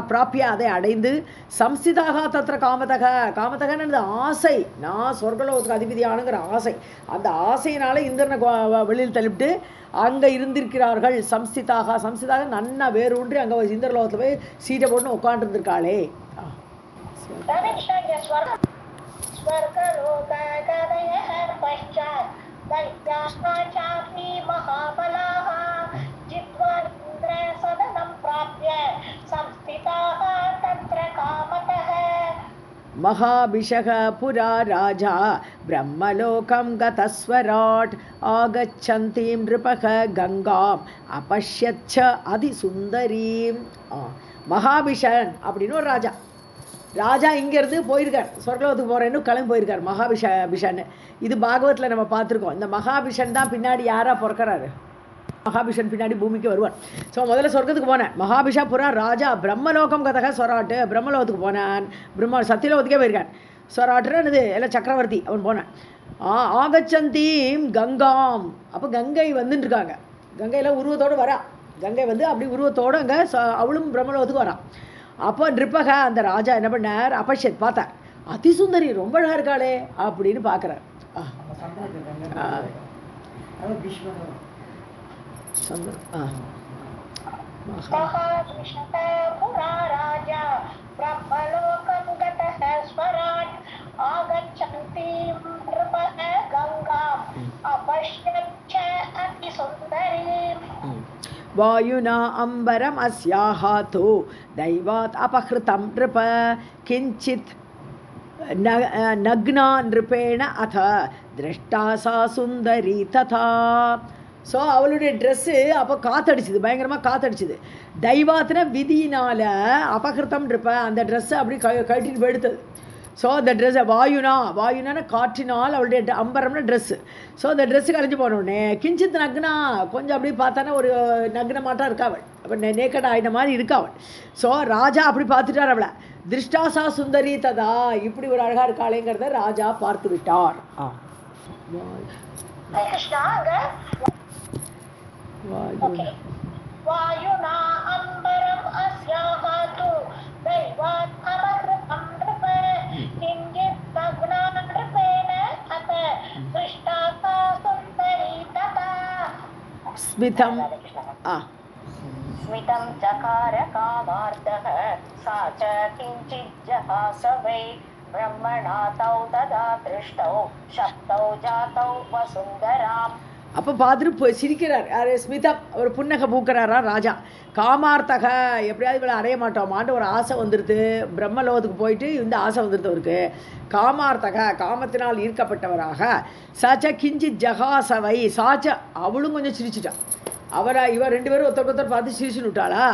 பிராப்பியா அதை அடைந்து சம்ஸ்திதாக தத்திர காமதகன்னு ஆசை, நான் சொர்க்கலோகத்துக்கு அதிபதியானுங்கிற ஆசை, அந்த ஆசையினால இந்திரனை வெளியில் தள்ளிவிட்டு அங்கே இருந்திருக்கிறார்கள். சம்ஸ்திதாக நன்னா வேறு ஒன்றி அங்கே இந்திரலோகத்தில் போய் சீட்டை போட்டு உட்காந்துருந்துருக்காளே. महाभिषः पुरा राजा ब्रह्मलोकं गतस्वराट् आगच्छन्तीं नृपः गङ्गाम् अपश्यच्च அதிசுந்தரீம். மகாபிஷன் அப்படின்னு ஒரு ராஜா இங்கேருந்து போயிருக்கார், சொர்க்கலோகத்துக்கு போகிறேன்னு கிளம்பி போயிருக்கார் மகாபிஷன். இது பாகவத்தில் நம்ம பார்த்துருக்கோம். இந்த மகாபிஷன் தான் பின்னாடி யாராக பிறக்கிறாரு, மகாபிஷன் பின்னாடி பூமிக்கு வருவான். ஸோ முதல்ல சொர்க்கத்துக்கு போனேன். மகாபிஷா புறா ராஜா பிரம்மலோகம் கதக சொராட்டு, பிரம்மலோகத்துக்கு போனான். சத்தியலோகத்துக்கே போயிருக்கான். சொராட்டுன்னு எல்லாம் சக்கரவர்த்தி அவன் போனான். ஆகச்சந்தீம் கங்காம், அப்போ கங்கை வந்துட்டு இருக்காங்க. கங்கையில் உருவத்தோடு வரா. கங்கை வந்து அப்படி உருவத்தோடு அங்கே அவளும் பிரம்மலோகத்துக்கு வரான். அப்போ நிருப்பக அந்த ராஜா என்ன பண்ணார், அபஷத் பார்த்தார், அதிசுந்தரி ரொம்ப அழகாக இருக்காளே அப்படின்னு பார்க்குறார். वायुना अम्बरम अस्याः तु दैवात् अपहृतं नृप किञ्चित् नग्ना नृपेण अथ दृष्टा सा सुन्दरी तथा. ஸோ அவளுடைய ட்ரெஸ்ஸு அப்போ காற்றடிச்சிது, பயங்கரமாக காற்றடிச்சிது. தைவாத்தின விதியினால் அபகிருத்தம் இருப்ப அந்த ட்ரெஸ்ஸை அப்படி கட்டிட்டு போயிடுத்தது. ஸோ அந்த ட்ரெஸ்ஸை வாயுனான காற்றினால் அவளுடைய அம்பரம்னா ட்ரெஸ்ஸு. ஸோ அந்த ட்ரெஸ்ஸு கரைஞ்சி போனோடனே கிஞ்சித் நக்னா, கொஞ்சம் அப்படி பார்த்தானா ஒரு நக்னமாட்டாக இருக்காவள், அப்போ நேக்கட் ஆயின மாதிரி இருக்காவள். ஸோ ராஜா அப்படி பார்த்துட்டார் அவளை. திருஷ்டாசா சுந்தரி ததா, இப்படி ஒரு அழகாக இருக்காளேங்கிறத ராஜா பார்த்து விட்டார். वायुना अम्बरम् अस्याः तु दैवात् अपहृतं नृप किञ्चित् नग्ना नृपेण अथ दृष्टा सा सुन्दरी तथा. स्मितं चकार कामार्तः सा च किञ्चित् जहास वै ब्रह्मणा तौ तदा दृष्टौ शब्दौ जातौ वसुन्धराम्. அப்போ பார்த்துட்டு சிரிக்கிறார் யார், ஸ்மிதா. ஒரு புன்னகை பூக்கிறாரா ராஜா. காமார்த்தக, எப்படியாவது இவளை அடைய மாட்டோமான்ட்டு ஒரு ஆசை வந்துடுது. பிரம்மலோகத்துக்கு போயிட்டு இந்த ஆசை வந்துடுது அவருக்கு. காமார்த்தக, காமத்தினால் ஈர்க்கப்பட்டவராக. சாச்ச கிஞ்சித் ஜகாசவை, சாச்ச அவளும் கொஞ்சம் சிரிச்சிட்டான். இவர் ரெண்டு பேரும் ஒருத்தர் பார்த்து சிரிச்சுன்னு விட்டாளா.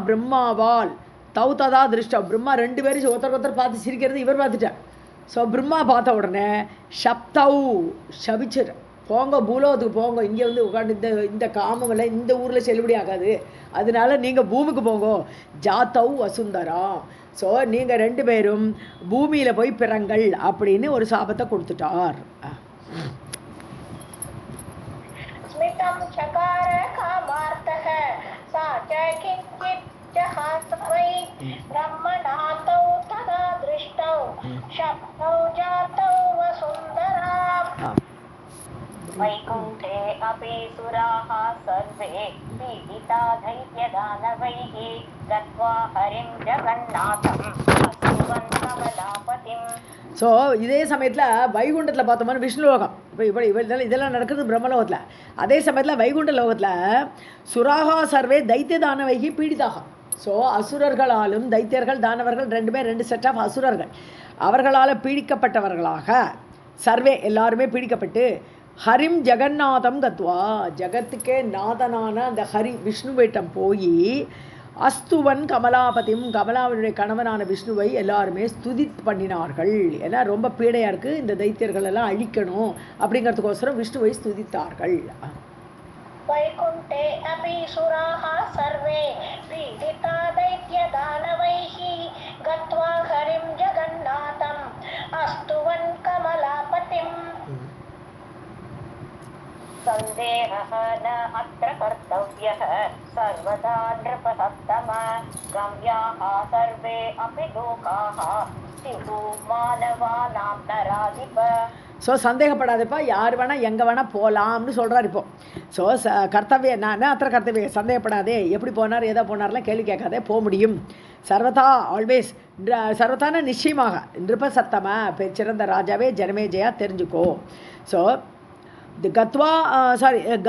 பிரம்மாவால் தௌ ததா திருஷ்டா, பிரம்மா ரெண்டு பேரும் ஒருத்தர் பார்த்து சிரிக்கிறது இவர் பார்த்துட்டார். ஸோ பிரம்மா பார்த்த உடனே ஷப்தௌ, சபிச்சிட, போங்க பூலோகத்துக்கு போங்க, இங்கே வந்து உட்காந்து இந்த காமமெல்லாம் இந்த ஊரில் செல்லுபடி ஆகாது, அதனால நீங்கள் பூமிக்கு போங்க. ஜாத்தௌ வசுந்தரா, ஸோ நீங்கள் ரெண்டு பேரும் பூமியில் போய் பிறங்கள் அப்படின்னு ஒரு சாபத்தை கொடுத்துட்டார். ஸ்மிதம் சகார காமார்த்தக சா ச கிஞ்சித் ஜஹாஸ்வை பிரம்மணா தௌ ததா திருஷ்டௌ ஷப்தௌ ஜாதௌ வசுந்தராம். வைகுண்டே அபி சுராः சர்வே பீடிதா தைத்யதானவைः கத்வா ஹரிம் ஜகந்நாதம் அசுவந்தவலாபதிம். ஸோ இதே சமயத்தில் வைகுண்டத்தில் பார்த்தோம்னா விஷ்ணுலோகம், இப்போ இதெல்லாம் நடக்கிறது பிரம்மலோகத்தில். அதே சமயத்தில் வைகுண்ட லோகத்தில் சுராகா சர்வே தைத்திய தானவைகி பீடிதாக, ஸோ அசுரர்களாலும் தைத்தியர்கள் தானவர்கள் ரெண்டுமே 2 செட் ஆஃப் அசுரர்கள் அவர்களால் பீடிக்கப்பட்டவர்களாக சர்வே எல்லாருமே பீடிக்கப்பட்டு ஹரிம் ஜெகநாதம் கத்வா ஜகத்துக்கே நாதனான அந்த ஹரி விஷ்ணுவேட்டம் போய் அஸ்துவன் கமலாபதியும் கமலாவுடைய கணவனான விஷ்ணுவை எல்லாருமே ஸ்துதி பண்ணினார்கள். ஏன்னா ரொம்ப பீடையாக இருக்குது, இந்த தைத்தியர்கள் எல்லாம் அழிக்கணும் அப்படிங்கிறதுக்கோசரம் விஷ்ணுவை ஸ்துதித்தார்கள். वैकुण्ठे अपि सुराः सर्वे पीडिता दैत्यदानवैः गत्वा हरिं जगन्नाथम् अस्तुवन् कमलापतिम् सन्देहः न अत्र कर्तव्यः सर्वदा नृपसत्तम गम्याः सर्वे अपि लोकाः स्युः मानवानां नराधिप. ஸோ சந்தேகப்படாதப்பா, யார் வேணால் எங்கே வேணால் போகலாம்னு சொல்கிறார் இப்போ. ஸோ கர்த்தவியம் நான் அத்தனை கர்த்தவியம், சந்தேகப்படாதே, எப்படி போனார் எதோ போனார்லாம் கேள்வி கேட்காதே, போக முடியும். சர்வதா ஆல்வேஸ், சர்வதான நிச்சயமாக நிருப சத்தம சிறந்த ராஜாவே ஜனமே ஜெயா தெரிஞ்சுக்கோ. ஸோ கத்வா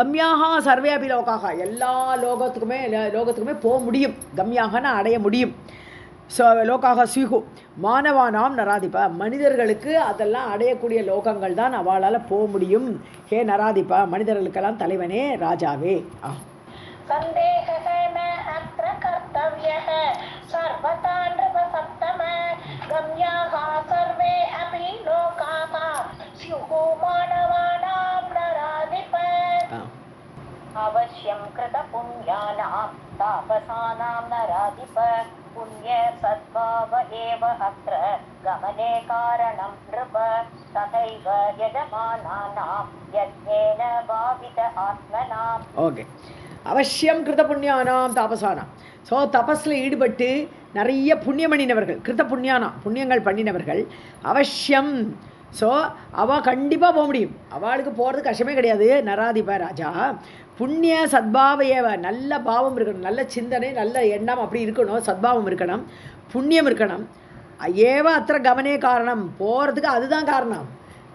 கம்யாக சர்வே அபி லோகாக எல்லா லோகத்துக்குமே போக முடியும். கம்யாகனா அடைய முடியும். ஸோ லோகாக ஸ்வீகு மானவானாம் நராதிப்பா மனிதர்களுக்கு அதெல்லாம் அடையக்கூடிய லோகங்கள் தான் அவளால் போக முடியும். ஹே நராதிப்பா மனிதர்களுக்கெல்லாம் தலைவனே ராஜாவே. அவசியம் கிருத புண்ணியானாம் தாபசானாம் நராதிப புண்ணிய சத்பாவ ஏவ அத்ர கமனே காரணம் நிருப ததைவ யஜமானானாம் யஜ்ஞேன பாவித ஆத்மனாம். ஓகே, அவசியம் கிருத புண்ணியானாம் தாபசானாம். ஸோ தபஸில் ஈடுபட்டு நிறைய புண்ணியம் பண்ணினவர்கள், கிருத புண்ணியானாம் புண்ணியங்கள் பண்ணினவர்கள் அவசியம். ஸோ அவள் கண்டிப்பாக போக முடியும், அவளுக்கு போகிறது கஷ்டமே கிடையாது. நராதிப ராஜா புண்ணிய சத்பாவையவ நல்ல பாவம் இருக்கணும், நல்ல சிந்தனை நல்ல எண்ணம் அப்படி இருக்கணும், சத்பாவம் இருக்கணும், புண்ணியம் இருக்கணும். ஏவ அத்திர கமனே காரணம், போகிறதுக்கு அதுதான் காரணம்.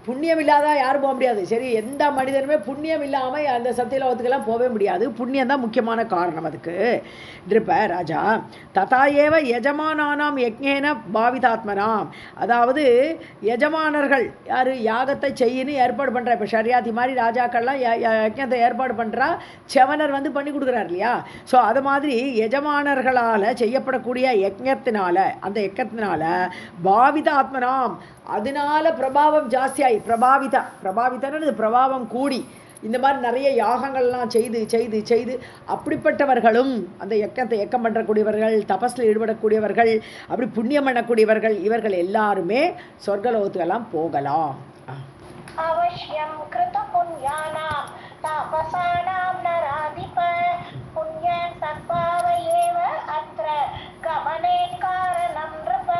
புண்ணியம் இல்லாத யாரும் போக முடியாது. சரி, எந்த மனிதனுமே புண்ணியம் இல்லாமல் அந்த சத்தியலோகத்துக்கெல்லாம் போகவே முடியாது. புண்ணியம் தான் முக்கியமான காரணம் அதுக்கு. நிருப ராஜா ததா ஏவ யஜமானானாம் யஜ்ஞேன பாவிதாத்மனாம், அதாவது யஜமானர்கள் யார் யாகத்தை செய்யணும் ஏற்பாடு பண்ணுறா. இப்போ ஷரியாத்தி மாதிரி ராஜாக்கள்லாம் யஜ்ஞத்தை ஏற்பாடு பண்ணுறா, செவனர் வந்து பண்ணி கொடுக்குறாரு இல்லையா. ஸோ அது மாதிரி யஜமானர்களால் செய்யப்படக்கூடிய யஜ்ஞத்தினால, அந்த யஜ்ஞத்தினால பாவிதாத்மனாம் அதனால பிரபாவம் ஜாஸ்தியாகி பிரபாவித்தன்னு பிரபாவம் கூடி இந்த மாதிரி நிறைய யாகங்கள்லாம் செய்து செய்து செய்து அப்படிப்பட்டவர்களும் அந்த எக்கம் பண்ணக்கூடியவர்கள், தபஸில் ஈடுபடக்கூடியவர்கள், அப்படி புண்ணியம் பண்ணக்கூடியவர்கள், இவர்கள் எல்லாருமே சொர்க்கலோகத்துக்கெல்லாம் போகலாம். அவசியம் கிருத புண்ணியானாம் தாபசானாம் நராதிப புண்ணிய சத்பாவ ஏவ அத்ர கமனே காரணம் நிருப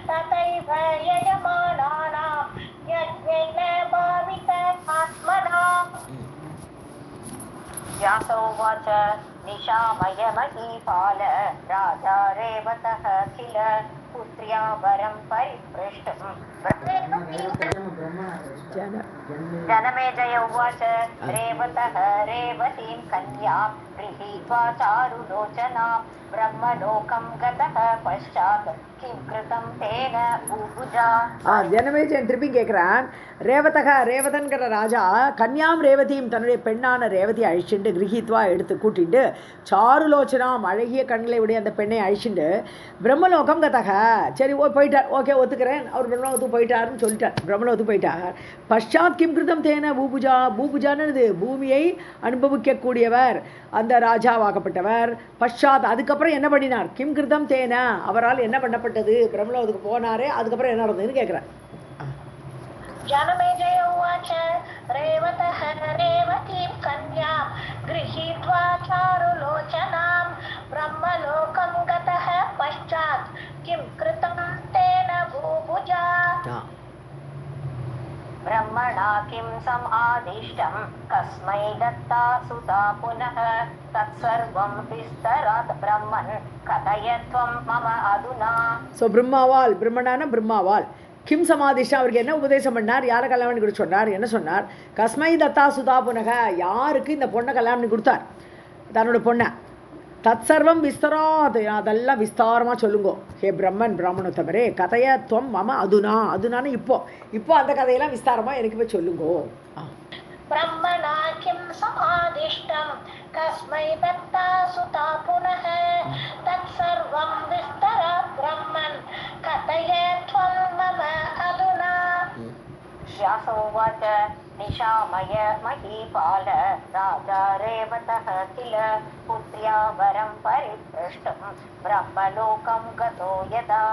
ததைவ யஜமானானாம் யஜ்ஞேன பாவித ஆத்மனாம். व्यासोवाच निशामयमहीपाल राजा रेवतः किल पुत्र्या वरं परिपृष्टुं जनमेजय उवाच रेवतः रेवतीं कन्यां गृहीत्वा चारुलोचनां ब्रह्मलोकं गतः पश्चात् किं कृतं तेन भूभुजा. ஜனமேஜயன் திருப்பி கேட்குறான். ரேவதன்கிற ராஜா கன்யாம் ரேவதியும் தன்னுடைய பெண்ணான ரேவதியை அழிச்சுட்டு கிரகித்வா எடுத்து கூட்டிட்டு சாருலோச்சனாம் அழகிய கண்களை உடைய அந்த பெண்ணை அழிச்சுட்டு பிரம்மலோகம் கதக, சரி போயிட்டார், ஓகே ஒத்துக்கிறேன், அவர் பிரம்மலோகத்துக்கு போயிட்டாருன்னு சொல்லிட்டார். பிரம்மலோகத்துக்கு போயிட்டார். பஷாத் கிம் கிருதம் தேன பூபுஜா, பூபுஜான்னு பூமியை அனுபவிக்கக்கூடியவர் அந்த ராஜாவாக்கப்பட்டவர். பஷாத் அதுக்கப்புறம் என்ன பண்ணினார், கிம் கிருதம் தேன அவரால் என்ன பண்ணப்பட்டது, பிரம்மலோகத்துக்கு போனாரே அதுக்கப்புறம் என்ன நடந்ததுன்னு கேட்குறேன். जनमेजय उवाच रेवतः रेवतीं कन्यां गृहीत्वा चारुलोचनां ब्रह्मलोकं गतः पश्चात् किं कृतं तेन भूभुजा. ब्रह्मणा किं समादिष्टं कस्मै दत्ता सुता पुनः तत्सर्वं विस्तरात् ब्रह्मन् कथयत्वं मम अधुना. ஸோ பிரம்மாவால் கிம் சமாதிஷா அவருக்கு என்ன உபதேசம் பண்ணார், யாரை கல்யாணம் பண்ணி கொடுத்து சொன்னார், என்ன சொன்னார். கஸ்மை தத்தா சுதா புனக, யாருக்கு இந்த பொண்ணை கல்யாணம் பண்ணி கொடுத்தார், தன்னோட பொண்ணை. தத் சர்வம் விஸ்தராத், அதெல்லாம் விஸ்தாரமாக சொல்லுங்கோ ஹே பிரம்மன் பிராமணோத்தமரே. கதையத்வம் மம அதுனா, அதுனான்னு இப்போ அந்த கதையெல்லாம் விஸ்தாரமாக எனக்கு போய் சொல்லுங்கோ. ब्रह्मणा किं समादिष्टं कस्मै दत्ता सुता पुनः तत्सर्वं विस्तरात् ब्रह्मन् कथय त्वं मम अधुना. व्यास उवाच निशामय महीपाल राजा रेवतः किल पुत्र्या वरं परिपृष्टं ब्रह्मलोकं गतो यदा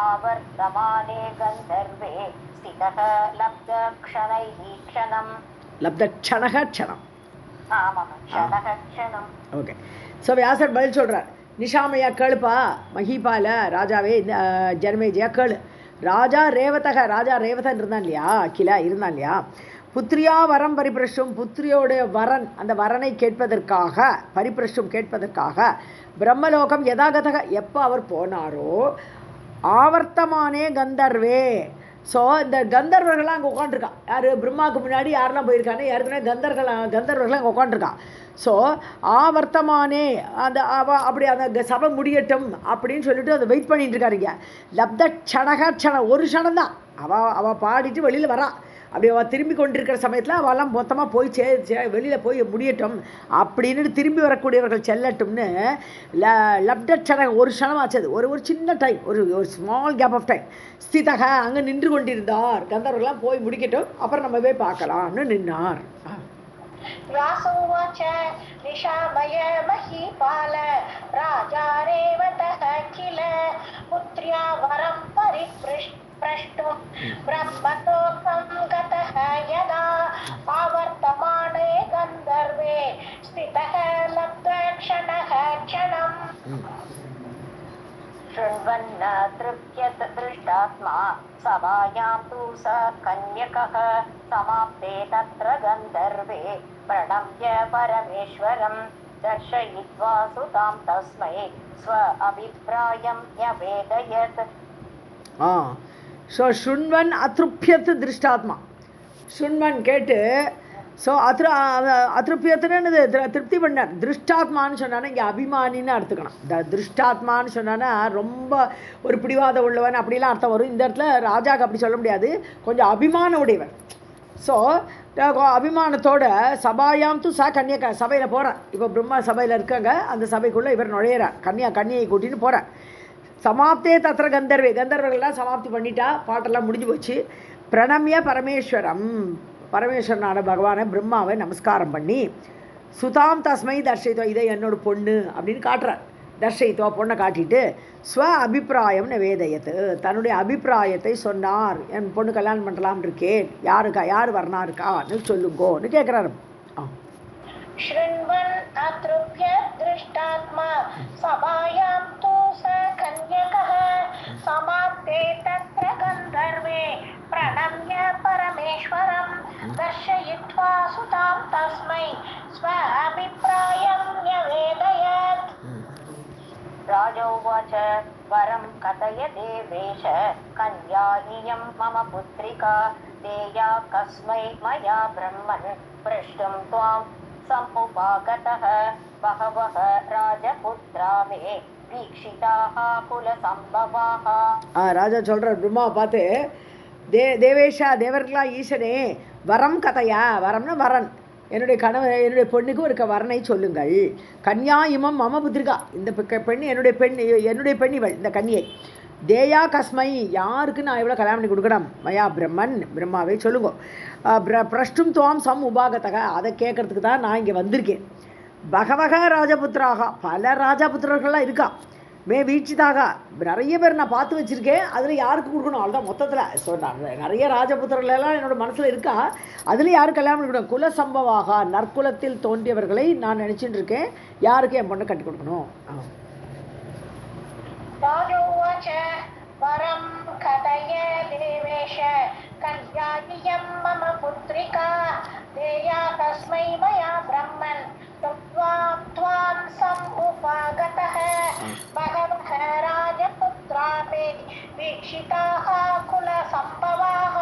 आवर्तमाने गन्धर्वे स्थितः लब्धक्षणैः क्षणम्. லப்தக்ஷணக க்ஷணம். ஓகே. ஸோ வியாசர் பதில் சொல்கிறார். நிஷாமையா கேளுப்பா மஹிபால ராஜாவே, ஜனமேஜயா கேளு. ராஜா ரேவதக, ராஜா ரேவதன் இருந்தான் இல்லையா, கிலா இருந்தான் இல்லையா, புத்திரியா வரம் பரிபிரஷ்டும், புத்திரியோடைய வரன், அந்த வரனை கேட்பதற்காக, பரிபிரஷ்டும் கேட்பதற்காக, பிரம்மலோகம் யதாகதக எப்போ அவர் போனாரோ, ஆவர்த்தமானே கந்தர்வே. ஸோ இந்த கந்தர்வர்கள்லாம் அங்கே உட்காந்துருக்கா. யார் பிரம்மாவுக்கு முன்னாடி யாரெல்லாம் போயிருக்காங்க, யாருக்குன்னா கந்தர்வர்கள்லாம் அங்கே உட்காந்துருக்கா. ஸோ ஆவர்த்தமானே அந்த அப்படி அந்த சபை முடியட்டும் அப்படின்னு சொல்லிட்டு அதை வெயிட் பண்ணிட்டு இருக்காருங்க. லப்த க்ஷணம், ஒரு க்ஷணம் தான் அவள் பாடிட்டு வெளியில் வரா. அப்படி அவள் திரும்பி கொண்டிருக்கிற சமயத்தில் அவெல்லாம் மொத்தமாக போய் வெளியில் போய் முடியட்டும் அப்படின்னு திரும்பி வரக்கூடியவர்கள் செல்லட்டும்னு லப்டட்சணம், ஒரு க்ஷணம் ஆச்சது, ஒரு சின்ன டைம், ஒரு ஸ்மால் கேப் ஆஃப் டைம். ஸ்திதக அங்கே நின்று கொண்டிருந்தார். கந்தர்வர்கள்லாம் போய் முடிக்கட்டும், அப்புறம் நம்ம போய் பார்க்கலாம்னு நின்னார். व्यासोवाच निशामय महीपाल राजा रेवतः किल पुत्र्या वरं परिपृष्टुं ब्रह्मलोकं गतः यदा आवर्तमाने गन्धर्वे स्थितः लब्धक्षणः क्षणम्. शृण्वन् तृप्यत दृष्टात्मा सभायां तु स कन्यकः समाप्ते तत्र गन्धर्वे प्रणम्य परमेश्वरं दर्शयित्वा सुतां तस्मै स्व अभिप्रायं न्यवेदयत्. ஸோ ஷுண்வன் அத்ருப்யத் திருஷ்டாத்மா, ஷுண்வன் கேட்டு, ஸோ அதிருப்தியத்துன்னு திருப்தி பண்ணார். திருஷ்டாத்மான்னு சொன்னான்னா இங்கே அபிமானின்னு எடுத்துக்கணும். இந்த திருஷ்டாத்மான்னு சொன்னான்னா ரொம்ப ஒரு பிடிவாத உள்ளவன் அப்படிலாம் அர்த்தம் வரும். இந்த இடத்துல ராஜாவுக்கு அப்படி சொல்ல முடியாது, கொஞ்சம் அபிமான உடையவர். ஸோ அபிமானத்தோட சபாயாம் து கன்னியக்கா, சபையில் போகிறார். இப்போ பிரம்மா சபையில் இருக்காங்க, அந்த சபைக்குள்ளே இவர் நுழையிறார், கன்னியை கூட்டின்னு போகிறார். சமாப்தே தத்திர கந்தர்வே, கந்தர்வர்கள்லாம் சமாப்தி பண்ணிட்டா, பாட்டெல்லாம் முடிஞ்சு போச்சு. பிரணம்ய பரமேஸ்வரனான பகவானை பிரம்மாவை நமஸ்காரம் பண்ணி சுதாம் தஸ்மை தர்ஷயித்தோ, இதை என்னோட பொண்ணு அப்படின்னு காட்டுறார். தர்ஷயித்தோ பொண்ணை காட்டிட்டு ஸ்வ அபிப்பிராயம் வேதயத்து, தன்னுடைய அபிப்பிராயத்தை சொன்னார். என் பொண்ணு கல்யாணம் பண்ணலாம் இருக்கேன், யார் வரணா இருக்கான்னு சொல்லுங்கோன்னு கேட்குறாரு. शृण्वन् अतृप्य दृष्टात्मा सभायां तु स कन्यकः समाप्ते तत्र गन्धर्वे प्रणम्य परमेश्वरं दर्शयित्वा सुतां तस्मै स्व अभिप्रायं न्यवेदयत्. राजोवाच वरं कथय देवेश कन्या इयं मम पुत्रिका देया कस्मै मया ब्रह्मन् पृष्टुं त्वां समुपागतः बहवः राजपुत्रा मे दीक्षिताः कुलसम्भवाः. ராஜா சொல்கிறார் பிரம்மாவை பார்த்து, தேவேஷா தேவர்களா ஈசனே, வரம் கதையா, வரம்னா வரன், என்னுடைய பொண்ணுக்கு ஒரு வரனை சொல்லுங்கள். கன்யா இமம் மம புத்திரிகா, இந்த பெண் என்னுடைய பெண் இவள், இந்த கன்னியை. தேயா கஸ்மை, யாருக்கு நான் எவ்வளோ கல்யாணம் பண்ணி கொடுக்கணும், மயா பிரம்மன், பிரம்மாவை சொல்லுங்க. பிரஷ்டும் துவாம் சம் உபாகத்தக, அதை கேட்கறதுக்கு தான் நான் இங்கே வந்திருக்கேன். பகவக ராஜபுத்திராக, பல ராஜபுத்திரர்கள்லாம் இருக்கா. மே வீழ்ச்சிதாக, நிறைய பேர் நான் பார்த்து வச்சுருக்கேன், அதில் யாருக்கு கொடுக்கணும், அவ்வளோதான் மொத்தத்தில். ஸோ நிறைய ராஜபுத்திரர்களெல்லாம் என்னோட மனசில் இருக்கா, அதில் யாருக்கு கல்யாணம் கொடுக்கணும். குல சம்பவாக, நற்குலத்தில் தோன்றியவர்களை நான் நினச்சிட்டு இருக்கேன், யாருக்கு என் பொண்ணை கட்டி கொடுக்கணும். राजोवाच वरं कथय देवेश कन्या इयं मम पुत्रिका देया तस्मै मया ब्रह्मन् त्वां समुपागतः बहवः राजपुत्रा मे दीक्षिताः कुलसम्भवाः.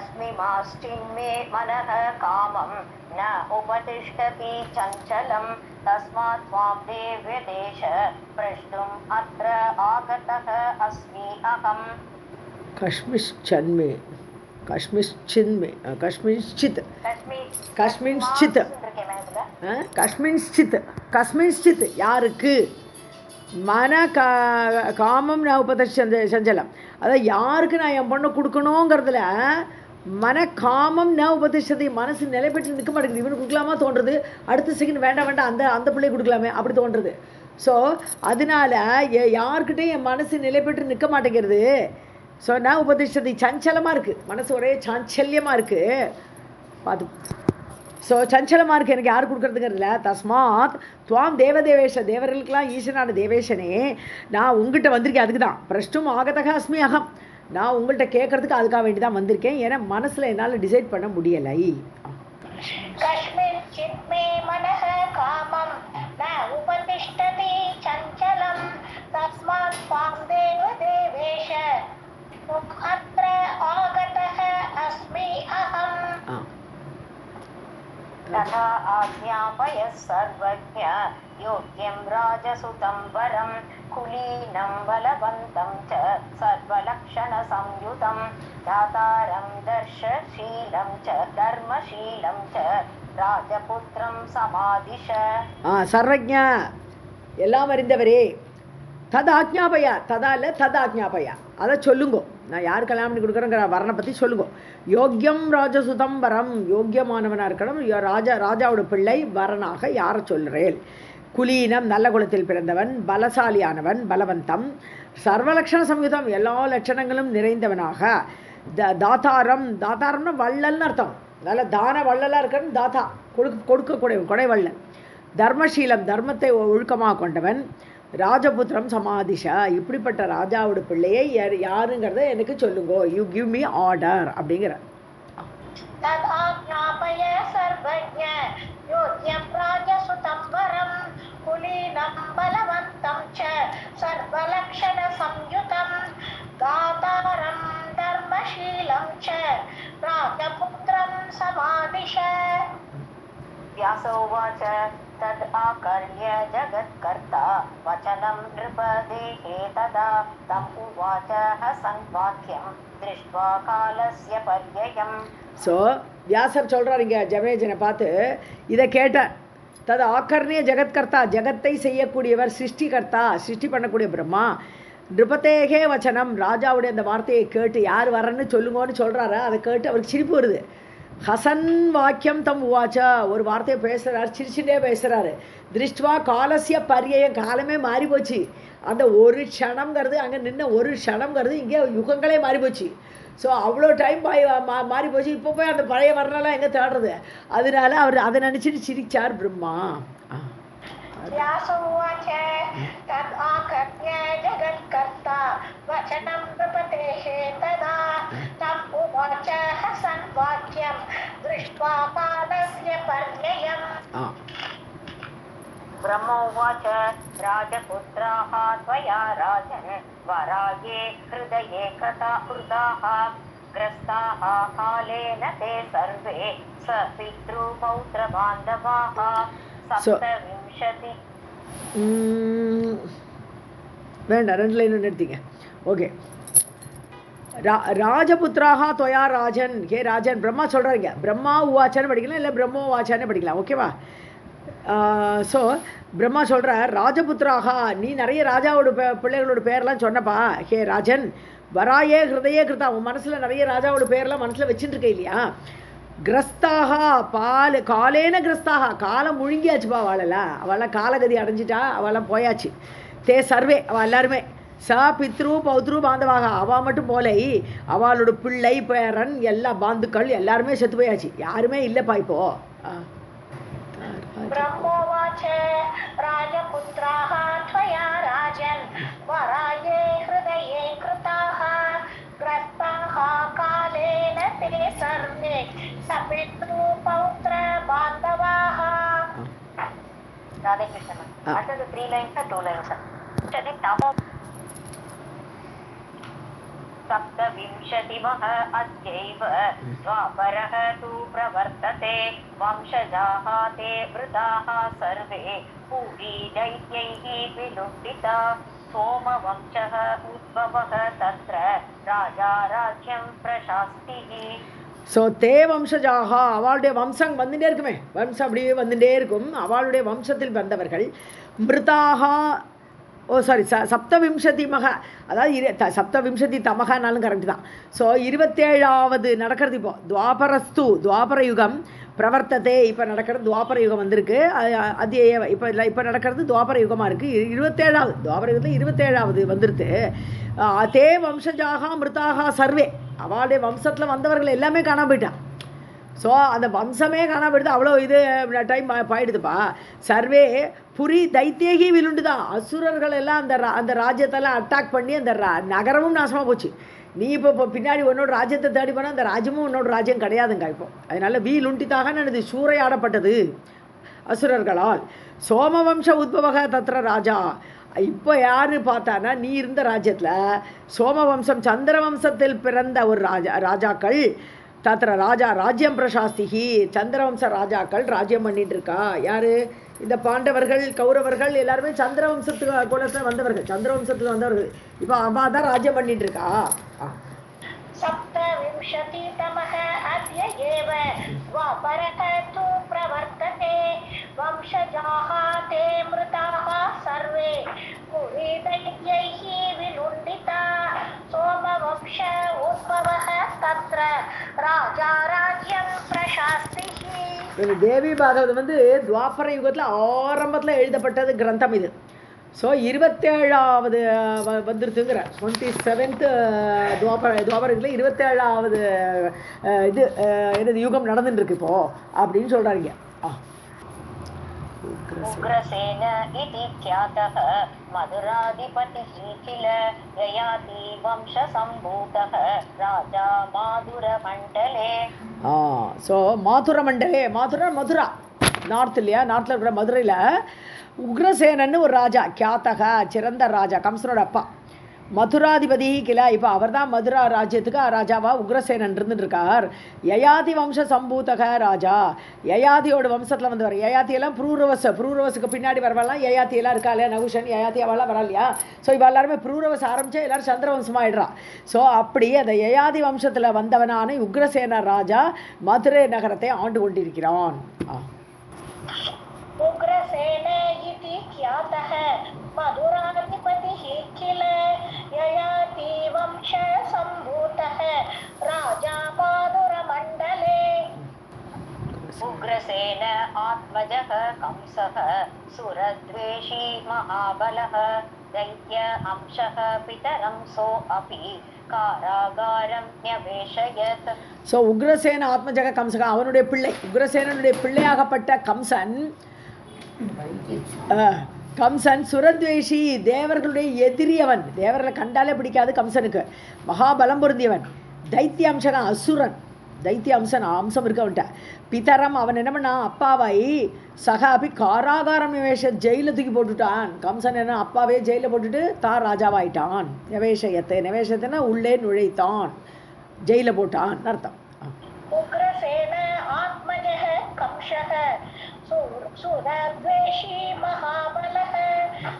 तस्मिमाश्चिन्मे मनः कामं न उपतिष्ठति चञ्चलं तस्मात् त्वां देव्यदेश प्रष्टुम् अत्र आगतः अस्मि अहम् कस्मिंश्चन्मे कस्मिंश्चिन्मे कस्मिंश्चित् कस्मिंश्चित् கஸ்மின்ஸ்சித் கஸ்மின்ஸ்சித் யாருக்கு மன காமம் நான் சஞ்சலம் அதாவது யாருக்கு நான் என் பொண்ணை கொடுக்கணுங்கிறதுல மன காமம் நான் உபதிஷத்தை மனசு நிலை பெற்று நிற்க மாட்டேங்குது. இவனுக்கு கொடுக்கலாமா தோன்றுறது, அடுத்த செகண்ட் வேண்டாம் வேண்டாம் அந்த பிள்ளையை கொடுக்கலாமே அப்படி தோன்றுறது. ஸோ அதனால யாருக்கிட்டையும் என் மனசு நிலை பெற்று நிற்க மாட்டேங்கிறது. ஸோ நான் உபதிஷத்தை சஞ்சலமாக இருக்குது, மனசு ஒரே சாஞ்சல்யமாக இருக்குது. பார்த்து ஸோ சஞ்சலமாக இருக்குது, எனக்கு யார் கொடுக்குறதுங்கிறதுல. தஸ்மாத் துவாம் தேவதேவேஷ தேவர்களுக்கெல்லாம் ஈசனான தேவேஷனே நான் உங்கள்கிட்ட வந்திருக்கேன். அதுக்கு தான் பிரஷ்டும் ஆகதக அஸ்மி அகம், நான் உங்கள்கிட்ட கேட்கறதுக்கு அதுக்காக வேண்டி தான் வந்திருக்கேன். ஏன்னா மனசில் என்னால் டிசைட் பண்ண முடியலை. तथा आज्ञापय सर्वज्ञ योग्यं राजसुतं वरं कुलीनं बलवन्तं च सर्वलक्षणसंयुतं दातारं दर्शशीलं च धर्मशीलं च राजपुत्रं समादिश. सर्वज्ञ எல்லாம் அறிந்தவரே, ததாஜ்ஞாபயா, ததால ததாஜ்ஞாபயா, அதை சொல்லுங்கோ. நான் யார் கல்யாணம் பண்ணி கொடுக்குறேங்கிற வரனை பற்றி சொல்லுங்கோ. யோக்கியம் ராஜசுதம் வரம், யோக்கியமானவனாக இருக்கணும், ராஜாவோட பிள்ளை வரனாக யாரை சொல்கிறேன். குலீனம் நல்ல குலத்தில் பிறந்தவன், பலசாலியானவன், பலவந்தம், சர்வலட்சண சம்யுதம் எல்லா லட்சணங்களும் நிறைந்தவனாக, தாத்தாரம்னா வள்ளல்னு அர்த்தம். நல்ல தான வள்ளலாக இருக்கணும், தாத்தா கொடுக்கக்கூடிய கொடை வள்ளல். தர்மசீலம் தர்மத்தை ஒழுக்கமாக கொண்டவன், ராஜபுத்திரம் சமாதிஷா இப்படிப்பட்ட ராஜாவோட பிள்ளையை யாருங்கிறத எனக்கு சொல்லுங்கோ. யூ கிவ் மீ ஆர்டர் அப்படிங்கிற. व्यासोवाच तद् आकर्ण्य जगत्कर्ता वचनं नृपदेहे तदा तम् उवाच हसन्वाक्यं दृष्ट्वा कालस्य पर्ययम्. ஸோ வியாசர் சொல்கிறார் இங்கே ஜமேஜனை பார்த்து, இதை கேட்டார். தது ஆக்கர்ணிய ஜெகத்கர்த்தா ஜெகத்தை செய்யக்கூடியவர், சிருஷ்டிகர்த்தா சிருஷ்டி பண்ணக்கூடிய பிரம்மா, நிருபதேகே வச்சனம் ராஜாவுடைய அந்த வார்த்தையை கேட்டு யார் வரன்னு சொல்லுங்கன்னு சொல்கிறாரு. அதை கேட்டு அவருக்கு சிரிப்பு வருது. ஹசன் வாக்கியம் தம் உவாச்சா ஒரு வார்த்தையை பேசுகிறார், சிரிச்சுட்டே பேசுகிறாரு. திருஷ்டுவா காலசிய பர்யயம் காலமே மாறி போச்சு. அந்த ஒரு க்ஷணம்ங்கிறது அங்கே நின்ன ஒரு க்ஷணம்ங்கிறது இங்கே யுகங்களே மாறி போச்சு. ஸோ அவ்வளோ டைம் மாறி போச்சு. இப்போ போய் அந்த பழைய வரலாம் எங்கே தேடுறது? அதனால அவர் அதை நினச்சிட்டு சிரிச்சார் பிரம்மா. ब्रह्मोवाच राजपुत्राः त्वया राजन् वराये हृदये कृताः ग्रस्ताः कालेन ते सर्वे सपितृपौत्रबान्धवाः सप्तविंशति. வேண்டாம், 2 லைன் நிறுத்திங்க. ஓகே. ராஜபுத்திராக தொயா ராஜன், ஹே ராஜன் பிரம்மா சொல்கிறாங்க. பிரம்மா உவாச்சான்னு படிக்கலாம், இல்லை பிரம்மோ வாச்சான்னு படிக்கலாம். ஓகேவா? ஸோ பிரம்மா சொல்கிறார், ராஜபுத்திராக நீ நிறைய ராஜாவோட பிள்ளைகளோட பேர்லாம் சொன்னப்பா. ஹே ராஜன் வராயே ஹிருதயே கிருதா உன் மனசில் நிறைய ராஜாவோட பேர்லாம் மனசில் வச்சுட்டு இருக்க இல்லையா? கிரஸ்தாக காலேன கிரஸ்தாக காலம் முழுங்கியாச்சுப்பா. அவளெல்லாம் காலகதி அடைஞ்சிட்டா, அவெல்லாம் போயாச்சு. தே சர்வே அவள் எல்லாருமே ச பித்ரு பௌத்ரு பாந்தவாக அவள் மட்டும் போலை, அவளோட பிள்ளை பேரன் எல்லா பாந்துக்கள் எல்லாருமே செத்து போயாச்சு. யாருமே இல்லைப்பா இப்போ. ब्रह्मोवाच राजपुत्राः त्वया राजन् वराये हृदये कृताः ग्रस्ताः कालेन ते सर्वे सपितृपौत्रबान्धवाः. Radhe Krishna. After the 3 lines are 2 lines. सप्तविंशतिमः अद्यैव द्वापरः तु प्रवर्तते वंशजाः ते वृताः सर्वे पूरी दैत्यैः विलुण्ठिता सोमवंशः उद्भवः तत्र राजा राज्यं प्रशास्तिः ஸோ தே வம்சஜாக அவளுடைய வம்சம் வந்துட்டே இருக்குமே, வம்சம் அப்படியே வந்துட்டே இருக்கும். அவளுடைய வம்சத்தில் வந்தவர்கள் மிருதாக, சப்தவிம்சதி மக, அதாவது சப்தவிம்சதி தமகனாலும் கரெக்டு தான். ஸோ 27வது நடக்கிறது இப்போ. துவாபரஸ்து துவாபர யுகம் பிரவர்த்ததே, இப்போ நடக்கிறது துவாபர யுகம் வந்திருக்கு. அது இப்போ நடக்கிறது துவாபர யுகமாக இருக்குது. 27வது துவாபர யுகத்தில் 27வது வந்துருது. தே வம்சஜாக மிருதாக சர்வே, அவளுடைய வம்சத்தில் வந்தவர்கள் எல்லாமே காணாம போயிட்டான். ஸோ அந்த வம்சமே காணாம போயிடுது. அவ்வளோ இது டைம் போயிடுதுப்பா. சர்வே புரி தைத்தியகி விலுண்டு தான். அசுரர்கள் எல்லாம் அந்த ராஜ்யத்தெல்லாம் அட்டாக் பண்ணி அந்த நகரமும் நாசமாக போச்சு. நீ இப்போ பின்னாடி உன்னோட ராஜ்யத்தை தேடி போனால் அந்த ராஜ்யமும் உன்னோட ராஜ்யம் கிடையாதுங்க இப்போ. அதனால லுண்டித்தாக நடந்து சூறையாடப்பட்டது அசுரர்களால். சோமவம்ச உத்பவக தத்ர ராஜா. இப்போ யாரு பார்த்தானா, நீ இருந்த ராஜ்யத்தில் சோமவம்சம் சந்திரவம்சத்தில் பிறந்த ஒரு ராஜாக்கள் தத்ர ராஜா ராஜ்யம் பிரசாஸ்திகி, சந்திரவம்ச ராஜாக்கள் ராஜ்யம் பண்ணிட்டு இருக்கா. யாரு? இந்த பாண்டவர்கள் கௌரவர்கள் எல்லாருமே சந்திரவம்சத்துக்கு குலத்தில் வந்தவர்கள், சந்திரவம்சத்துக்கு வந்தவர்கள். இப்போ அம்மா தான் ராஜ்யம் பண்ணிட்டு இருக்கா. सप्तविंशतितमः अद्य एव द्वापरः तु प्रवर्तते वंशजाः ते मृताः सर्वे पुरीदैत्यैः विलुण्ठिता सोमवंश उद्भवः तत्र राजा राज्यं प्रशास्तिः. தேவி பாகவதம் வந்து துவாபர யுகத்தில் ஆரம்பத்தில் எழுதப்பட்டது கிரந்தம் இது. ஸோ 27வது வந்துருச்சுங்கிற 27th துவாபரத்தில் 27வது இது என்னது யுகம் நடந்துட்டுருக்கு இப்போ அப்படின்னு சொல்கிறாங்க. उग्रसेन इति ख्यातः मधुराधिपतिः किल ययाति वंशसम्भूतः राजा माधुरमण्डले. ஸோ மாதுரமண்டலே, மதுரா நார்த் இல்லையா, நார்த்தில் இருக்கிற மதுரையில் உக்ரசேனன்னு ஒரு ராஜா, கியாத்தக சிறந்த ராஜா, கம்சனோட அப்பா, மதுராதிபதி கிலா. இப்போ அவர் தான் மதுரா ராஜ்யத்துக்கு ராஜாவா உக்ரசேனன் இருந்துட்டு இருக்கார். யயாதி வம்ச சம்பூதக ராஜா, யயாதியோட வம்சத்தில் வந்தவர். யயாத்தியெல்லாம் ப்ரூரவஸுக்கு பின்னாடி வரவெல்லாம் யயாத்தியெல்லாம் இருக்கா இல்லையா, நகுஷன் யயாத்தி அவெல்லாம் வரா இல்லையா. ஸோ இவ எல்லாருமே ப்ரூரவஸ் ஆரம்பித்தா எல்லோரும் சந்திரவம்சமாகிடுறா. ஸோ அப்படி அந்த யயாதி வம்சத்தில் வந்தவனான உக்ரசேன ராஜா மதுரை நகரத்தை ஆண்டு கொண்டிருக்கிறான். उग्रसेन इति ख्यातः मधुराधिपतिः किल ययाति वंशसम्भूतः राजा माधुरमण्डले. उग्रसेन आत्मजः कंसः सुरद्वेषी महाबलः दैत्य अंशः पितरं सो अपि कारागारं न्यवेशयत्. ஸோ உக்ரசேன ஆத்மஜக கம்சக, அவனுடைய பிள்ளை, உக்ரசேனனுடைய பிள்ளையாகப்பட்ட கம்சன் சுரத்வேஷி, தேவர்களுடைய எதிரி அவன். தேவர்களை கண்டாலே பிடிக்காது கம்சனுக்கு. மகாபலம் பொருந்தியவன். தைத்திய அம்சகன், அசுரன், தைத்திய அம்சம் இருக்கு அவன்கிட்ட. பிதரம், அவன் என்ன பண்ணான், அப்பாவை சகாபி காராகாரம் நிவேஷ, ஜெயில தூக்கி போட்டுட்டான். கம்சன் என்ன, அப்பாவே ஜெயில போட்டுட்டு தான் ராஜாவாயிட்டான். நிவேஷத்தைன்னா உள்ளே நுழைத்தான், ஜெயில போட்டான் அர்த்தம். उग्रसेन आत्मजः कंसः सुरद्वेषी महाबलः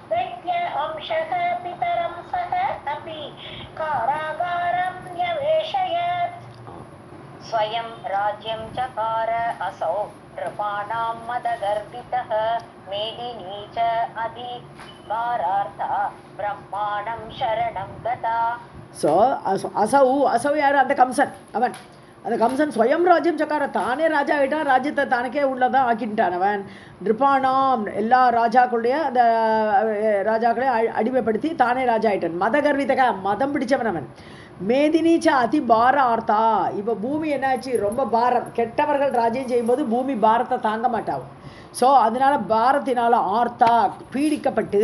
दैत्य अंशः पितरं सह अपि कारागारं न्यवेशयत्. स्वयं राज्यं चकार असौ नृपाणां मदगर्भितः मेदिनी च अधिकारार्था ब्रह्माणं शरणं गता. ஸோ அசௌ யார், அந்த கம்சன். அவன் அந்த கம்சன் ஸ்வயம் ராஜ்யம் சக்கார, தானே ராஜா ஆகிட்டான். ராஜ்யத்தை தனக்கே உள்ளதான் ஆக்கிட்டான் அவன். நிருபானாம், எல்லா ராஜாக்களுடைய அந்த ராஜாக்களை அடிமைப்படுத்தி தானே ராஜா ஆகிட்டான். மதகர்விதக, மதம் பிடிச்சவன் அவன். மேதினீச்ச அதி பார ஆர்த்தா, இப்போ பூமி என்னாச்சு, ரொம்ப பாரம். கெட்டவர்கள் ராஜ்யம் செய்யும்போது பூமி பாரத்தை தாங்க மாட்டாவும். ஸோ அதனால பாரத்தினால ஆர்த்தா, பீடிக்கப்பட்டு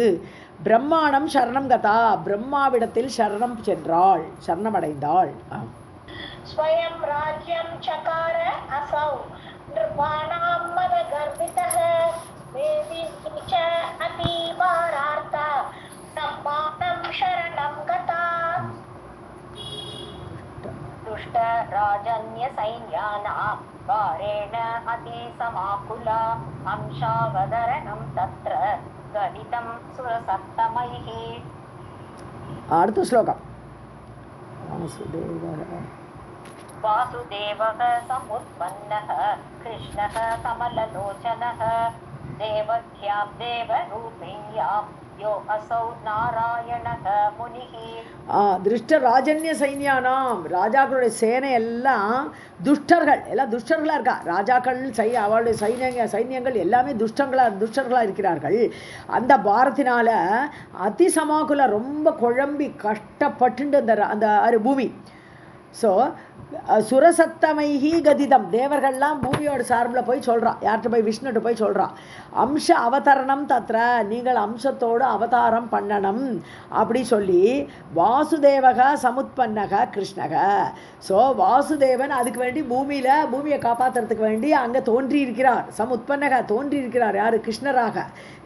பிரம்மாணம் சரணம் கதா, பிரம்மாவிடத்தில் சரணம் சென்றாள், சரணமடைந்தாள். स्वयं राज्यं चकार असौ नृपाणां मदगर्भितः मेदिनी च अतीवारार्ता ब्रह्माणं शरणं गता. दुष्टराजन्यसैन्यानां वारेण अतिसमाकुला अंशावतरणं तत्र गणितं सुरसप्तमैः. அடுத்த ஸ்லோகம். वासुदेवः समुत्पन्नः कृष्णः कमललोचनः देवक्यां देवरूपिण्यां यो असौ नारायणः मुनिः. திருஷ்ட ராஜன்ய சைன்யானாம், ராஜாக்களுடைய சேனை எல்லாம் துஷ்டர்கள், எல்லாம் துஷ்டர்களாக இருக்கா. ராஜாக்கள் அவளுடைய சைன்யங்கள் எல்லாமே துஷ்டர்களாக இருக்கிறார்கள். அந்த பாரத்தினால அதிசமாக்குல ரொம்ப குழம்பி கஷ்டப்பட்டு அந்த பூமி. ஸோ சுரசத்தமைஹி கதிதம், தேவர்கள்லாம் பூமியோட சார்பில் போய் சொல்கிறான். யார்கிட்ட போய்? விஷ்ணுகிட்ட போய் சொல்கிறான். அம்ச அவதரணம் தத்ர, நீங்கள் அம்சத்தோடு அவதாரம் பண்ணணும் அப்படி சொல்லி வாசுதேவக சமுத்பன்னக கிருஷ்ணக. ஸோ வாசுதேவன் அதுக்கு வேண்டி பூமியை காப்பாற்றுறதுக்கு வேண்டி அங்கே தோன்றி இருக்கிறார். சமுத்பன்னக தோன்றி இருக்கிறார். யார்? கிருஷ்ணராக.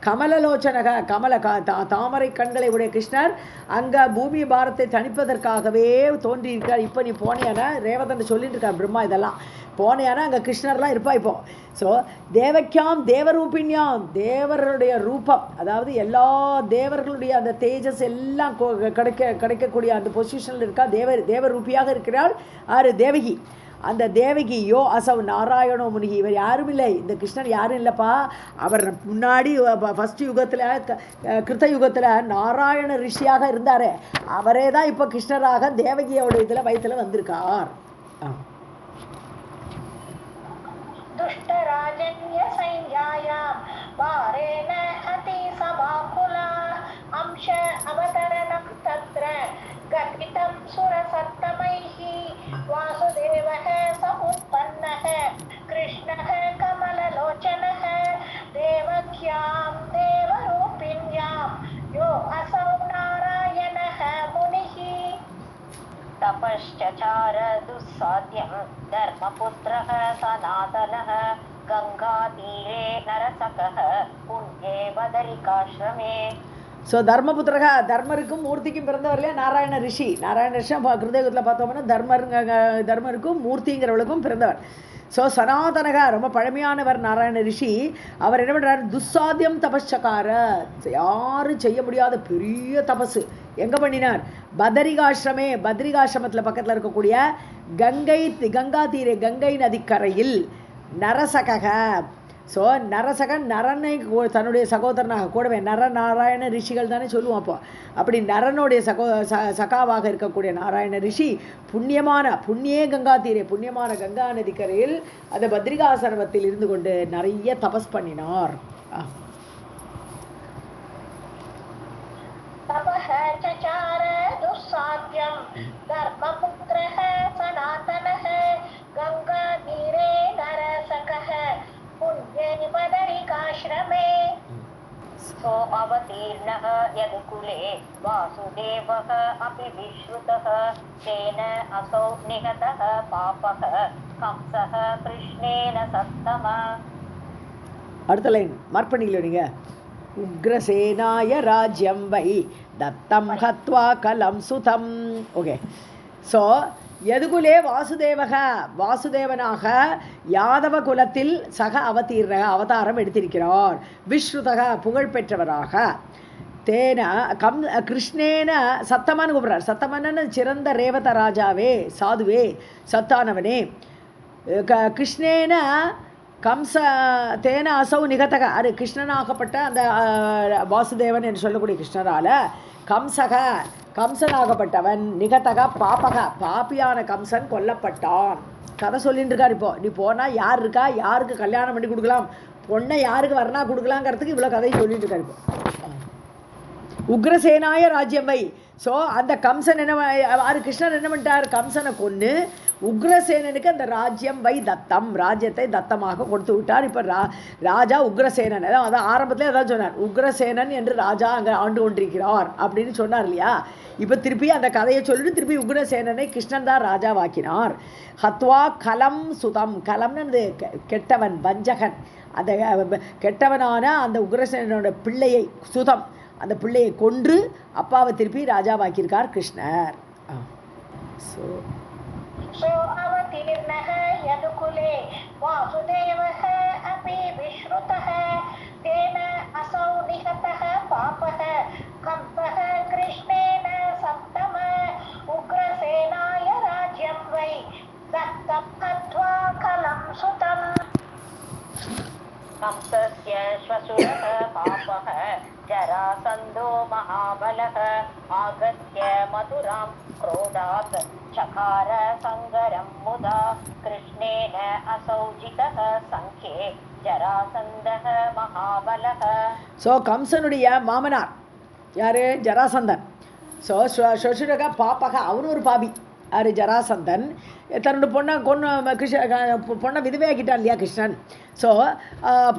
கமலலோச்சனக, தாமரை கண்களை உடைய கிருஷ்ணர் அங்கே பூமி பாரத்தை தணிப்பதற்காகவே தோன்றி இருக்கிறார். இப்போ நீ போனியான ரேவதன் சொல்லிட்டு இருக்கா பிரம்மா, இதெல்லாம் போனியானா அங்கே கிருஷ்ணர்லாம் இருப்பா இப்போ. ஸோ தேவக்கியாம் தேவரூபிணியாம், தேவருடைய ரூபம், அதாவது எல்லா தேவர்களுடைய அந்த தேஜஸ் எல்லாம் கிடைக்கக்கூடிய அந்த பொசிஷனில் இருக்கா. தேவரூபியாக இருக்கிறாள் ஆறு தேவகி. அந்த தேவகி யோ அசவ் நாராயணோ முனிகி, இவர் யாரும் இல்லை, இந்த கிருஷ்ணன் யாரும் இல்லைப்பா. அவர் முன்னாடி ஃபஸ்ட் யுகத்தில் கிருத்த யுகத்தில் நாராயண ரிஷியாக இருந்தார். அவரே தான் இப்போ கிருஷ்ணராக தேவகியோட இதில் வயிற்றில் வந்திருக்கார். दुष्टराजन्य सैन्यायां वारेण अतिसमाकुला अंश अवतरणं तत्र गतितं सुरसप्तमैः. वासुदेवः समुत्पन्नः कृष्णः कमललोचनः देवक्यां देवरूपिण्यां यो असौ नारायणः मुनिः. तपश्चचार दुस्साध्यं धर्मपुत्रः सनातनः गङ्गातीरे नरसकः पुण्ये बदरिकाश्रमे. ஸோ தர்மபுத்திரக, தர்மருக்கும் மூர்த்திக்கும் பிறந்தவர்களே நாராயண ரிஷி. நாராயண ரிஷி கிருதயுகத்தில் பார்த்தோம்னா தர்மருக்கும் மூர்த்திங்கிறவளுக்கும் பிறந்தவர். ஸோ சனாதனக, ரொம்ப பழமையானவர் நாராயண ரிஷி. அவர் என்ன பண்ணுறாரு? துஸ்சாத்தியம் தபஸ்சகார, யாரும் செய்ய முடியாத பெரிய தபசு எங்கே பண்ணினார்? பதரிகாசிரமே, பத்ரிகாசிரமத்தில் பக்கத்தில் இருக்கக்கூடிய கங்கா தீரே, கங்கை நதிக்கரையில் நரசக. ஸோ நரசகன் நரனை தன்னுடைய சகோதரனாக கூடவே நரநாராயண ரிஷிகள் தானே சொல்லுவோம். அப்படி நரனுடைய சகாவாக இருக்கக்கூடிய நாராயண ரிஷி புண்ணியே கங்கா தீரே, புண்ணியமான கங்கா நதிக்கரையில் அந்த பத்ரிகாசிரமத்தில் இருந்து கொண்டு நிறைய தபஸ் பண்ணினார். तपः चचार दुस्साध्यं धर्मपुत्रः सनातनः गङ्गातीरे नरसकः पुण्ये बदरिकाश्रमे. सो अवतीर्णः यदुकुले वासुदेवः अपि विश्रुतः तेन असौ निहतः पापः कंसः कृष्णेन सत्तम. அடுத்த லைன் மார்க் பண்ணிக்கல நீங்க. உக்ரசேனாய ராஜ்யம் வை தத்தம் ஹத்வா கலம் சுதம். ஓகே. ஸோ எதுகுலே வாசுதேவக, வாசுதேவனாக யாதவ குலத்தில் சக அவதாரம் எடுத்திருக்கிறார். விஸ்ருதக, புகழ்பெற்றவராக. தேன கிருஷ்ணேன சத்தமானு கூப்பிட்றார். சத்தமன்னு சிறந்த ரேவத ராஜாவே, சாதுவே, சத்தானவனே. கிருஷ்ணேன கம்ச தேன அசௌ நிகதக, அது கிருஷ்ணனாகப்பட்ட அந்த வாசுதேவன் என்று சொல்லக்கூடிய கிருஷ்ணரால் கம்சனாகப்பட்டவன் நிகதக பாபக, பாப்பியான கம்சன் கொல்லப்பட்டான். கதை சொல்லிட்டு இருக்கார். இப்போ நீ போனால் யார் இருக்கா, யாருக்கு கல்யாணம் பண்ணி கொடுக்கலாம், பொண்ணை யாருக்கு வரணா கொடுக்கலாங்கிறதுக்கு இவ்வளோ கதையை சொல்லிட்டு இருக்கார். இப்போ உக்ரசேனாய ராஜ்யம் வை. ஸோ அந்த கம்சன் என்ன, கிருஷ்ணர் என்ன பண்ணிட்டார்? கம்சனை கொன்று உக்ரசேனனுக்கு அந்த ராஜ்யம் வை தத்தம், ராஜ்யத்தை தத்தமாக கொடுத்து விட்டார். இப்போ ராஜா உக்ரசேனன், அதான் ஆரம்பத்திலே அதான் சொன்னார், உக்ரசேனன் என்று ராஜா அங்கே ஆண்டு கொண்டிருக்கிறார் அப்படின்னு சொன்னார் இல்லையா. இப்போ திருப்பி அந்த கதையை சொல்லிட்டு திருப்பி உக்ரசேனனை கிருஷ்ணன் தான் ராஜாவாக்கினார். ஹத்வா கலம் சுதம், கலம்னு கெட்டவன், வஞ்சகன், அந்த கெட்டவனான அந்த உக்ரசேனனோட பிள்ளையை, சுதம், அந்த பிள்ளையை கொன்று அப்பாவை திருப்பி ராஜாவாக்கியிருக்கார் கிருஷ்ணர். ஸோ सो अवतीर्णः यदुकुले वासुदेवः अपि विश्रुतः तेन असौ निहतः पापः कंसः कृष्णेन सप्तम उग्रसेनाय राज्यं वै दत्तं हत्वा खलं सुतम् कंसस्य श्वशुरः पापः जरासन्धो महाबलः आगत्य मथुरां क्रोधात् चकार संगरं मुदा कृष्णेन असौ जितः संख्ये जरासन्धः महाबलः. ஸோ கம்சனுடைய மாமனார் யார்? ஜராசந்தன். ஸோ ஸ்வசுரக பாப்பக, அவனும் ஒரு பாபி. யார்? ஜராசந்தன். தன்னோட பொண்ணை பொண்ணை விதவையாக்கிட்டான் இல்லையா கிருஷ்ணன். ஸோ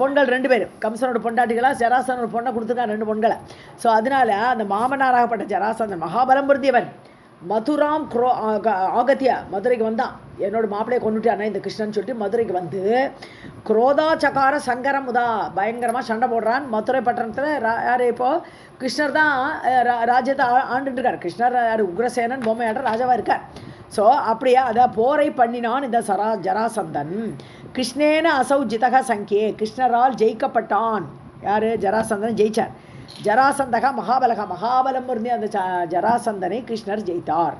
பொண்கள் 2 பேர், கம்சனோட பொண்டாட்டிகளாக ஜராசனோட பொண்ணை கொடுத்துருக்கான் 2 பொண்களை. ஸோ அதனால் அந்த மாமனாராகப்பட்ட ஜராசந்தன் மகாபலம் பொருந்தியவன். மதுராம் ஆகத்தியா, மதுரைக்கு வந்தான். என்னோட மாப்பிள்ளையை கொண்டுட்டானே இந்த கிருஷ்ணன் சொல்லிட்டு மதுரைக்கு வந்து குரோதா சகார சங்கரம் முதா பயங்கரமாக சண்டை போடுறான். மதுரை பட்டணத்தில் யார்? இப்போது கிருஷ்ணர் தான் ராஜ்யத்தை ஆண்டுட்டு இருக்கார். கிருஷ்ணர் யார்? உக்ரசேனன் பொம்மையாட்ட ராஜாவாக இருக்கார். ஸோ அப்படியே அதை போரை பண்ணினான் இந்த ஜராசந்தன். கிருஷ்ணேன அசௌ ஜிதக சங்கே, கிருஷ்ணரால் ஜெயிக்கப்பட்டான். யார்? ஜராசந்தன் ஜெயிச்சார். ஜராசந்தக மகாபலக, மகாபலம் இருந்து அந்த ஜராசந்தனை கிருஷ்ணர் ஜெயித்தார்.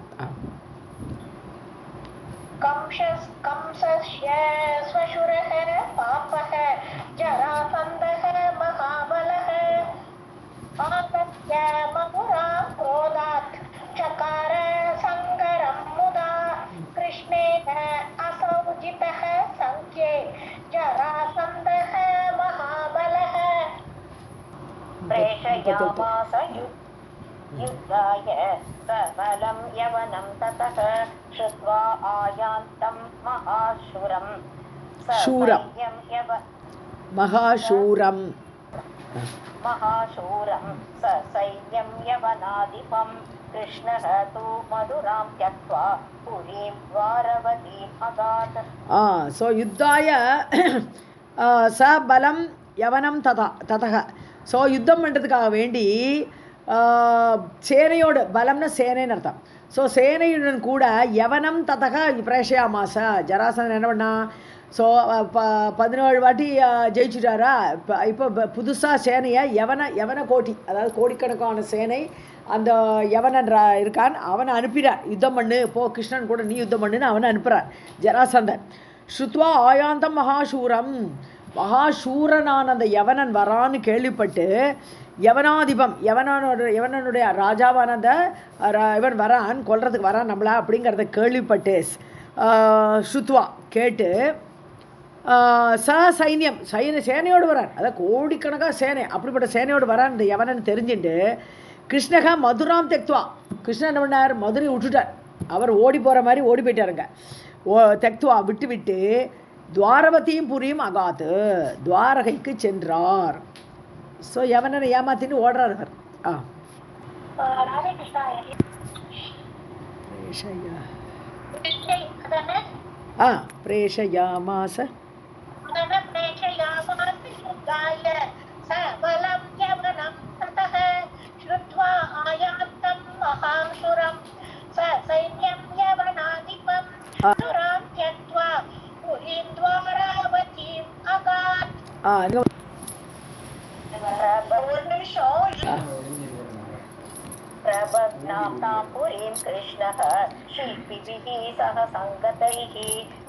कंसस्य स्वशुरः पापः जरासन्धः महाबलः आगत्य मथुरां क्रोधात् चकार संगरं मुदा कृष्णेन असौ जितः संख्ये जरासन्धः महाबलः प्रेषयामास युद्धाय सबलं यवनं ततः श्रुत्वा आयान्तं महाशूरं शूरं ससैन्यं यवनाधिपं कृष्णः तु मधुरां त्यक्त्वा पुरीं द्वारवतीम् अगात्. ஸோ யுத்தாய சபலம் யவனம் ததக. ஸோ யுத்தம் பண்ணுறதுக்காக வேண்டி சேனையோடு, பலம்னா சேனைன்னு அர்த்தம். ஸோ சேனையுடன் கூட யவனம் ததக பிரேஷயாமாச, ஜராசந்தன் என்ன பண்ணா? ஸோ 17 வாட்டி ஜெயிச்சுட்டாரா. இப்போ புதுசாக சேனையை யவன கோட்டி, அதாவது கோடிக்கணக்கான சேனை அந்த யவனன் இருக்கான், அவனை அனுப்பிறார். யுத்தம் பண்ணு போ, கிருஷ்ணன் கூட நீ யுத்தம் பண்ணுன்னு அவனை அனுப்புகிறார் ஜராசந்தன். ஸ்ருத்வா ஆயாந்தம் மகாசூரம், மகாசூரனான அந்த யவனன் வரான்னு கேள்விப்பட்டு யவனாதிபம், யவனனுடைய ராஜாவான அந்த இவன் வரான், கொல்றதுக்கு வரான் நம்மளா அப்படிங்கிறத கேள்விப்பட்டு ஸ்ருத்வா கேட்டு சைன்யம் சேனையோடு வரான். அதாவது கோடிக்கணக்காக சேனை, அப்படிப்பட்ட சேனையோடு வரான் இந்த யவனன் தெரிஞ்சுட்டு கிருஷ்ணக மதுராம் தெக்துவா, கிருஷ்ணன் என்ன பண்ணார்? மதுரை விட்டுட்டார். அவர் ஓடி போகிற மாதிரி ஓடி போயிட்டாருங்க. தெக்துவா விட்டு துவாரவதியும் புரியும் அகாத்து, துவாரகைக்கு சென்றார். ஸோ யவனனை ஏமாத்தின்னு ஓடுறார் அவர். राधे कृष्णा பிரேஷயாமாச सबलं यवनं ततः श्रुत्वा आयान्तं महाशूरं ससैन्यं यवनाधिपं मथुरां त्यक्त्वा पुरीं द्वारावतीम् अगात्. प्रबध्नां पुरीं कृष्णः शिल्पिभिः सह सङ्गतैः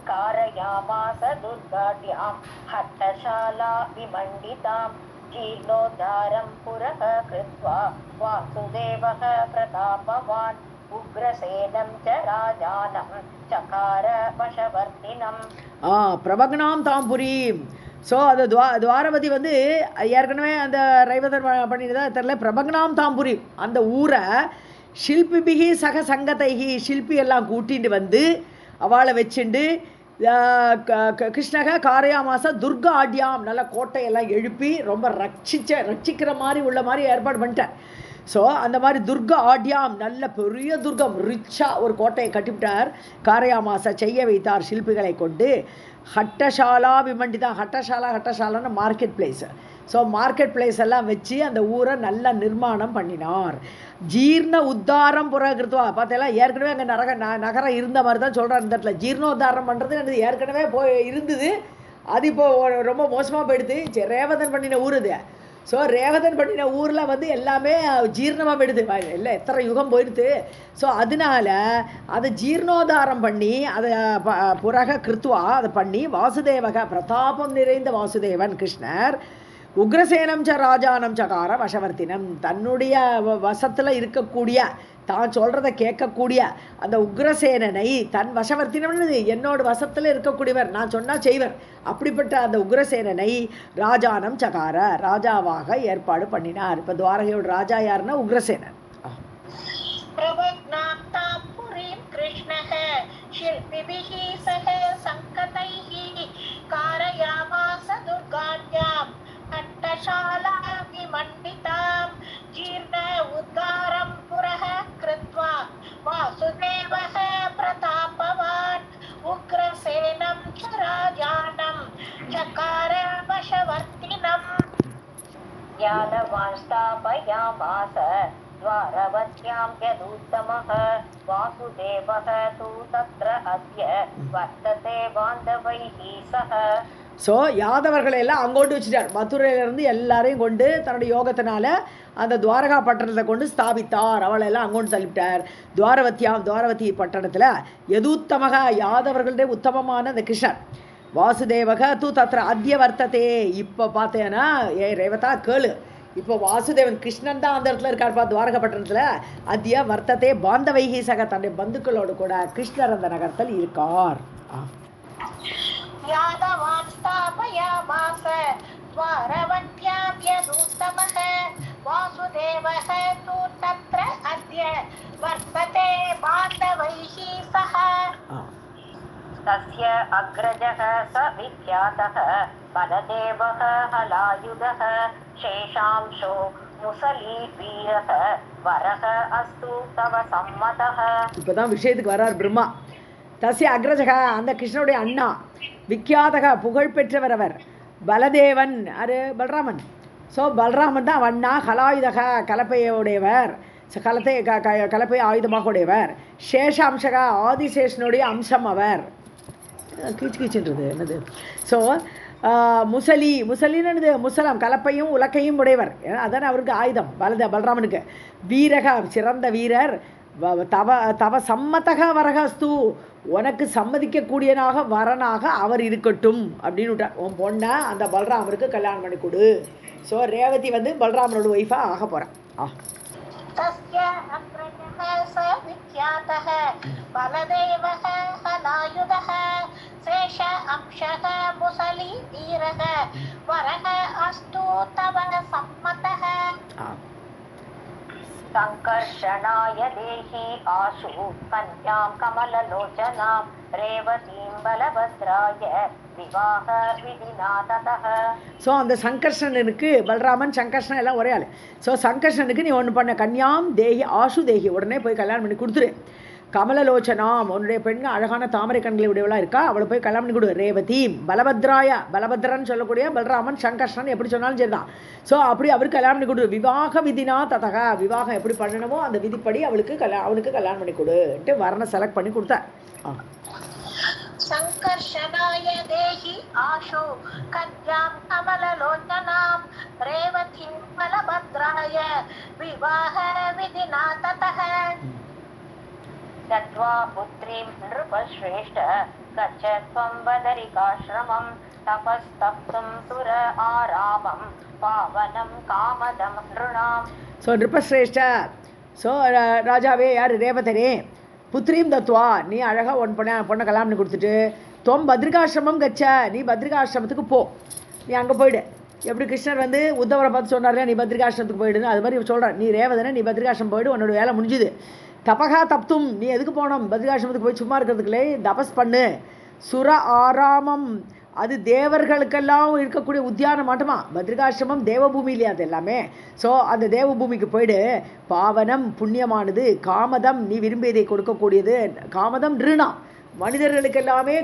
कारयामास दुर्गाढ्यां हट्टशाला विमण्डितां जीर्णोद्धारं पुरः कृत्वा वासुदेवः प्रतापवान् उग्रसेनं च राजानं चकार वशवर्तिनम्. பிரபக்னாம் தாம்புரீம். ஸோ அது துவாரபதி வந்து ஏற்கனவே அந்த ரைவதர் பண்ணிட்டு தெரில. பிரபக்னாம் தாம்புரி அந்த ஊரை ஷில்பிபிகி சக சங்கத்தைகி, ஷில்பி எல்லாம் கூட்டிட்டு வந்து அவளை வச்சுண்டு கிருஷ்ணக காரையாமாச துர்கா ஆட்யாம், நல்ல கோட்டையெல்லாம் எழுப்பி ரொம்ப ரட்சிக்கிற மாதிரி உள்ள மாதிரி ஏற்பாடு பண்ணிட்டார். ஸோ அந்த மாதிரி துர்க ஆட்யாம், நல்ல பெரிய துர்கம், ரிச்சாக ஒரு கோட்டையை கட்டிவிட்டார். காரையாமாச செய்ய வைத்தார் சிற்பிகளை கொண்டு. ஹட்டசாலா விமண்டிதா, ஹட்டசாலான்னு market place. So market place எல்லாம் வச்சு அந்த ஊரை நல்லா நிர்மாணம் பண்ணினார். ஜீர்ண உத்தாரம் புறகிருத்துவா, பார்த்தெல்லாம் ஏற்கனவே அங்கே நகரம் இருந்த மாதிரி தான் சொல்கிறார் இந்த இடத்துல. ஜீர்ணோத்தாரம் பண்ணுறது எனக்கு ஏற்கனவே இருந்தது, அது இப்போது ரொம்ப மோசமாக போயிடுது. ரேவதன் பண்ணின ஊர் இது. ஸோ ரேவதன் பண்ணின ஊரில் வந்து எல்லாமே ஜீர்ணமாக போயிடுது, இல்லை எத்தனை யுகம் போயிடுது. ஸோ அதனால அதை ஜீர்ணோதாரம் பண்ணி அதை புறக கிருத்துவா அதை பண்ணி வாசுதேவக, பிரதாபம் நிறைந்த வாசுதேவன் கிருஷ்ணர், உக்ரசேனம் ச ராஜானம் சகார வசவர்த்தினம், தன்னுடைய வசத்தில் இருக்கக்கூடிய, தான் சொல்கிறத கேட்கக்கூடிய அந்த உக்ரசேனனை தன் வசவர்த்தினம்னு, என்னோட வசத்தில் இருக்கக்கூடியவர், நான் சொன்னால் செய்வர், அப்படிப்பட்ட அந்த உக்ரசேனனை ராஜானம் சகார, ராஜாவாக ஏற்பாடு பண்ணினார். இப்போ துவாரகையோட ராஜா யாருன்னா உக்ரசேனன். कृष्णः शिल्पिभिः सह संकतैः कारयामास दुर्गाढ्याम् अट्टशाला विमण्डितां जीर्ण उद्गारं पुरः कृत्वा वासुदेवः प्रतापवान् उग्रसेनं च राजानं चकार वशवर्तिनम् यादवान् स्थापयामास द्वारवत्यां यदुत्तमः वासुदेवः तु तत्र अद्य वर्तते बान्धवैः सह. ஸோ யாதவர்களை எல்லாம் அங்கோண்டு வச்சுட்டார். மதுரையிலேருந்து எல்லாரையும் கொண்டு தன்னுடைய யோகத்தினால அந்த துவாரகா பட்டணத்தை கொண்டு ஸ்தாபித்தார். அவளை எல்லாம் அங்கோண்டு தள்ளிவிட்டார். துவாரவதி பட்டணத்தில் எதுத்தமக, யாதவர்களுடைய உத்தமமான அந்த கிருஷ்ணர், வாசுதேவக தூ தத்ர அத்திய வர்த்ததே. இப்போ பார்த்தேன்னா ரேவதா கேளு, இப்போ வாசுதேவன் கிருஷ்ணன் தான் அந்த இடத்துல இருக்கார்ப்பா துவாரகப்பட்டினத்தில். அத்திய வர்த்ததே பாந்தவைகி சக, தன்னுடைய பந்துக்களோடு கூட கிருஷ்ணர் அந்த நகரத்தில் இருக்கார். यादवान् स्थापयामास द्वारवत्यां यदुत्तमः वासुदेवः तु तत्र अद्य वर्तते बान्धवैः सह. तस्य अग्रजः स विख्यातः बलदेवः हलायुधः शेषांशो मुसलीवीरः वरः अस्तु तव सम्मतः. இப்போதான் விஷயத்துக்கு வரார் பிரம்மா. தஸ்ய அக்ரஜக, அந்த கிருஷ்ணனுடைய அண்ணா, விக்கியாதக புகழ்பெற்றவர் அவர், பலதேவன், அது பலராமன். ஸோ பலராமன் தான் அண்ணா. கலாயுதக, கலப்பையுடையவர், கலப்பை ஆயுதமாக உடையவர். சேஷாம்சக, ஆதிசேஷனுடைய அம்சம் அவர். கீச்சுன்றது என்னது? ஸோ முசலின்னு என்னது? முசலம், கலப்பையும் உலக்கையும் உடையவர், அதான அவருக்கு ஆயுதம் பலராமனுக்கு. வீரக, சிறந்த வீரர். தவ சம்மதக வரகஸ்து, உனக்கு சம்மதிக்கக்கூடியனாக வரனாக அவர் இருக்கட்டும் அப்படின்னு விட்டார். உன் பொண்ணை அந்த பலராமருக்கு கல்யாணம் பண்ணி கொடு. ஸோ ரேவதி வந்து பலராமனோட ஒய்ஃபாக ஆக போகிறான். तस्य अग्रजः स विख्यातः बलदेवः हलायुधः शेष अंशः मुसली वीरः वरः अस्तु तव सम्मतः. संकर्षणाय देहि आशु कन्यां कमललोचनां रेवतीं बलभद्राय विवाह विधिना ततः. ஸோ அந்த சங்கர்ஷனுக்கு, பலராமன் சங்கர்ஷன் எல்லாம் ஒரே ஆள். ஸோ சங்கர்ஷனுக்கு நீ ஒன்று பண்ண, கன்யாம் தேகி ஆஷு தேகி, உடனே போய் கல்யாணம் பண்ணி கொடுத்துரு. கமலலோச்சனாம், உன்னுடைய பெண்கள் அழகான தாமரை கண்களை உடையவளாக இருக்கா, அவளை போய் கல்யாணம் பண்ணி கொடு. ரேவதீம் பலபத்ராய, பலபத்ரன் சொல்லக்கூடிய பலராமன் சங்கர்ஷன் எப்படி சொன்னாலும் சரிதான். ஸோ அப்படி அவருக்கு கல்யாணம் பண்ணி கொடு. விவாக விதினா ததக, விவாகம் எப்படி பண்ணணுமோ அந்த விதிப்படி அவனுக்கு கல்யாணம் பண்ணி கொடுன்ட்டு வரணை செலக்ட் பண்ணி கொடுத்தார். संकर्षणाय देहि आशु कन्यां कमललोचनां रेवतीं बलभद्राय विवाह विधिना ततः. दत्वा पुत्रीं नृपश्रेष्ठ गच्छ त्वं बदरिकाश्रमं तपस्तप्तुं सुर आरामं पावनं कामदं नृणाम्. ஸோ நிருபஸ்ரேஷ்ட, ஸோ ராஜாவே யார்? ரேவதரே. புத்திரீம் தத்வா, நீ அழகாக பொண்ணை கல்யாணம் பண்ணி கொடுத்துட்டு, தொம் பத்ரிகாசிரமம் கச்ச, நீ பத்ரிகாசிரமத்துக்கு போ. நீ அங்கே போயிடு. எப்படி கிருஷ்ணர் வந்து உத்தவரை பார்த்து சொன்னார், நீ பத்ரிகாசிரமத்துக்கு போயிடுன்னு, அது மாதிரி சொல்கிறார். நீ ரேவதனை, நீ பத்ரிகாசிரமம் போயிடு, உன்னோட வேலை முடிஞ்சுது. தபகா தப்தும், நீ எதுக்கு போனோம்? பத்ரிகாசிரமத்துக்கு போய் சும்மா இருக்கிறதுக்குள்ளே தபஸ் பண்ணு. சுர ஆராமம், அது தேவர்களுக்கெல்லாம் இருக்கக்கூடிய உத்தியானம் மாட்டோமா, பத்ரிகாசிரமம் தேவபூமியிலே அது எல்லாமே. ஸோ அந்த தேவபூமிக்கு போயிடு. பாவனம் புண்ணியமானது, காமதம் நீ விரும்பியதை கொடுக்கக்கூடியது, காமதம் ரிணாம் மனிதர்களுக்கு எல்லாமே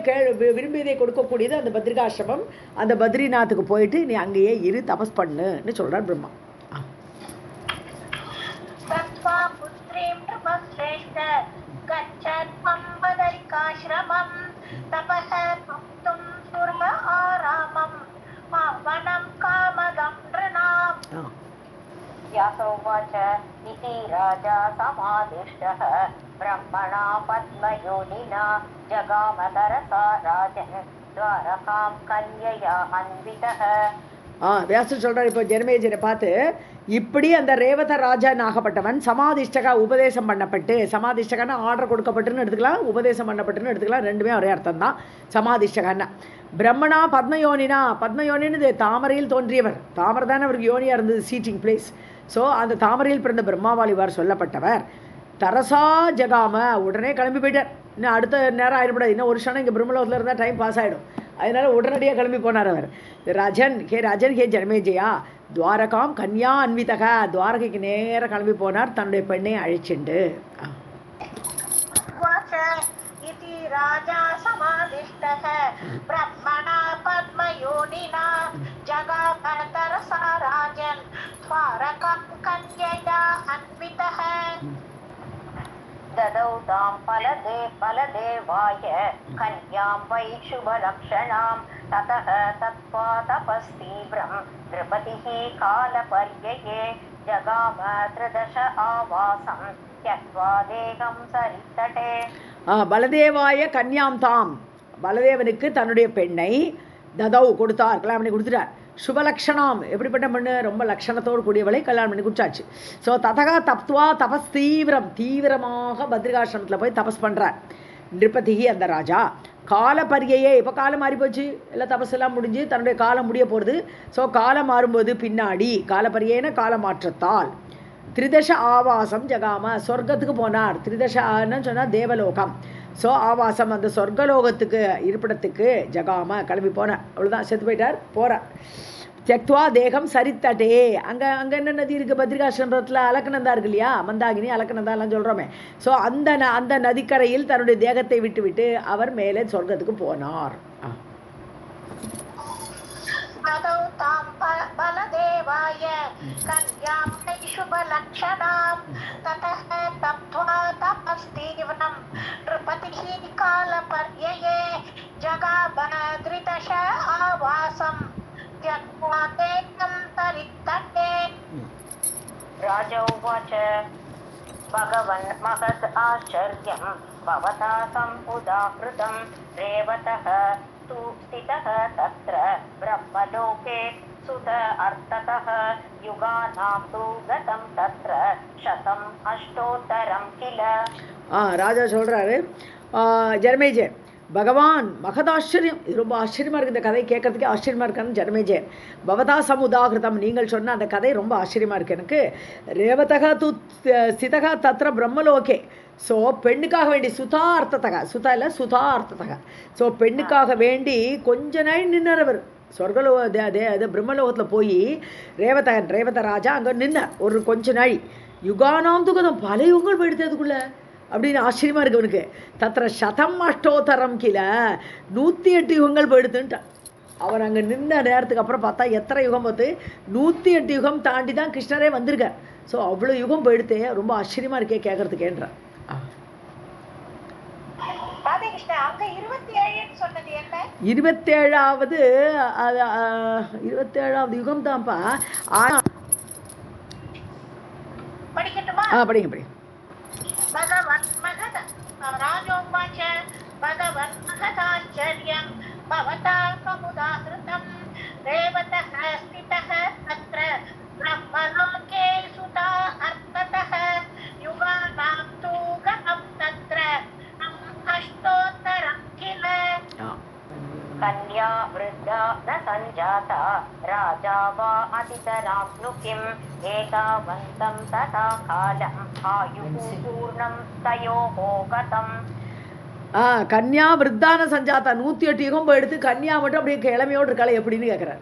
விரும்பியதை கொடுக்கக்கூடியது அந்த பத்ரிகாசிரமம். அந்த பத்ரிநாத்துக்கு போயிட்டு நீ அங்கேயே இரு, தபஸ் பண்ணுன்னு சொல்றார் பிரம்மா. व्यासोवाच इति राजा समादिष्टः ब्रह्मणा पद्मयोनिना जगामतरसा राजन् द्वारकां कन्यया अन्वितः. வியாசர் சொல்றார், இப்போ ஜனமேஜரை பார்த்து, இப்படி அந்த ரேவத ராஜன் ஆகப்பட்டவன் சமாதிஷ்டகா உபதேசம் பண்ணப்பட்டு, சமாதிஷ்டகான்னா ஆர்டர் கொடுக்கப்பட்டுன்னு எடுத்துக்கலாம், உபதேசம் பண்ணப்பட்டுன்னு எடுத்துக்கலாம், ரெண்டுமே ஒரே அர்த்தம் தான். சமாதிஷ்டகான்னா பிரம்மணா பத்மயோனினா, பத்மயோனின்னு தாமரையில் தோன்றியவர், தாமரை தானே அவருக்கு யோனியா இருந்தது, சீட்டிங் பிளேஸ். ஸோ அந்த தாமரையில் பிறந்த பிரம்மாவாலிவார் சொல்லப்பட்டவர். தரசா ஜகாம உடனே கிளம்பி போயிட்டார். இன்னும் அடுத்த நேரம் ஆயிடப்படாது, இன்னும் ஒரு க்ஷணம் இங்கே பிரம்மலோகத்தில் இருந்தால் டைம் பாஸ் ஆகிடும். அதனால உடனடியாக கிளம்பி போனார் அவர். ராஜன் ஹே ஜனமேஜயா துவாரகாம் கன்யா அன்விதக, துவாரகைக்கு நேரம் கிளம்பி போனார் தன்னுடைய பெண்ணை அழைச்சிண்டு. राजा समादिष्टः ब्रह्मणा पद्मयोनिना जगामतरसा राजन् द्वारकां कन्यया अन्वितः. ददौ तां फलदेवाय कन्यां वै शुभलक्षणां ततः तत्त्वा तपस्तीव्रं नृपतिः कालपर्यये जगाम 13 आवासं त्यक्त्वा देहं सरित्तटे. பலதேவாய கன்யாம் தாம், பலதேவனுக்கு தன்னுடைய பெண்ணை ததௌ கொடுத்தார், கல்யாணம் பண்ணி கொடுத்துட்டார். சுபலக்ஷணாம் எப்படிப்பட்ட பெண்ணு, ரொம்ப லக்ஷணத்தோடு கூடியவளை கல்யாணம் பண்ணி கொடுத்தாச்சு. ஸோ ததகா தப்துவா தபஸ் தீவிரமாக பத்ரிகாசிரமத்தில் போய் தபஸ் பண்ணுறார் நிருபதிகி அந்த ராஜா. காலப்பரியையே, இப்போ காலம் மாறி போச்சு, எல்லாம் தபஸெல்லாம் முடிஞ்சு தன்னுடைய காலம் முடிய போகிறது. ஸோ காலம் மாறும்போது பின்னாடி காலப்பரியேன கால மாற்றத்தால் 13 ஆவாசம் ஜகாம, சொர்க்கத்துக்கு போனார். 13 சொன்னால் தேவலோகம். ஸோ ஆவாசம் அந்த சொர்க்கலோகத்துக்கு இருப்பிடத்துக்கு ஜகாம கிளம்பி போனார். அவ்வளோதான், செத்து போயிட்டார், போகிறார். தெக்துவா தேகம் சரித்தட்டே, அங்கே என்ன நதி இருக்குது பத்ரிகாசிரமத்தில், அலக்கநந்தா இருக்கு இல்லையா, மந்தாகினி அலக்கநந்தா எல்லாம் சொல்கிறோமே. ஸோ அந்த நதிக்கரையில் தன்னுடைய தேகத்தை விட்டு அவர் மேலே சொர்க்கத்துக்கு போனார். बलदेवाय कन्यां शुभलक्षणां ततः तप्त्वा तपस्तीव्रं नृपतिः कालपर्यये जगाम 13 आवासं त्यक्त्वा देहं सरित्तटे. राजा उवाच भगवन् महत् आश्चर्यं भवता सम्पुदाकृतं रेवतः तु स्थितः तत्र ब्रह्मलोके सुत अर्थतः युगानां तु गतं तत्र 108 किल. ராஜா சொல்கிறாரு, ஜனமேஜர் பகவான் மகதாச்சரியம், இது ரொம்ப ஆச்சரியமாக இருக்குது, இந்த கதை கேட்கறதுக்கே ஆச்சரியமாக இருக்கான்னு ஜனமேஜர். பவதா சமுதாகிருதம், நீங்கள் சொன்ன அந்த கதை ரொம்ப ஆச்சரியமாக இருக்குது எனக்கு. ரேவதகா து ஸ்திதகா தத்ர பிரம்மலோகே. ஸோ பெண்ணுக்காக வேண்டி சுதா அர்த்தத்தகா, சுதா இல்லை சுதா அர்த்தத்தகா. ஸோ பெண்ணுக்காக வேண்டி கொஞ்ச நாள் நின்னர் அவர் பிரம்மலோகத்தில் போய். ரேவத ராஜா அங்கே நின்னார் ஒரு கொஞ்ச நாள். யுகானாம் துகதம், பல யுகங்கள் போயிடுத்ததுக்குள்ள அப்படின்னு ஆச்சரியமாக இருக்கு அவனுக்கு. தத்திர 108 கில, 108 யுகங்கள் போயிடுத்துன்ட்டான். அவர் அங்கே நின்ன நேரத்துக்கு அப்புறம் பார்த்தா எத்தனை யுகம் பார்த்து, 108 யுகம் தாண்டி தான் கிருஷ்ணரே வந்திருக்கார். ஸோ அவ்வளோ யுகம் போயிடுத்தே, ரொம்ப ஆச்சரியமாக இருக்கே கேட்கறதுக்கேன்றார். 27வது யுகம் தான்ப்பா. படிங்க. राजोवाच भगवन्महदाश्चर्यं भवता समुदाहृतं रेवतः स्थितः तत्र ब्रह्मलोके सुता अर्थतः युगानां तु गतं तत्र 8 किल. कन्या वृद्धा न सञ्जाता राजा वा अतितराप्नु किम् एतावन्तं तथा कालम् आयुः पूर्णं तयोः गतम्. கன்யா விருத்தான சஞ்சாத்தா 108 யுகம் எடுத்து கன்யா மட்டும் அப்படியே இளமையோடு இருக்காளே எப்படின்னு கேட்குறாரு.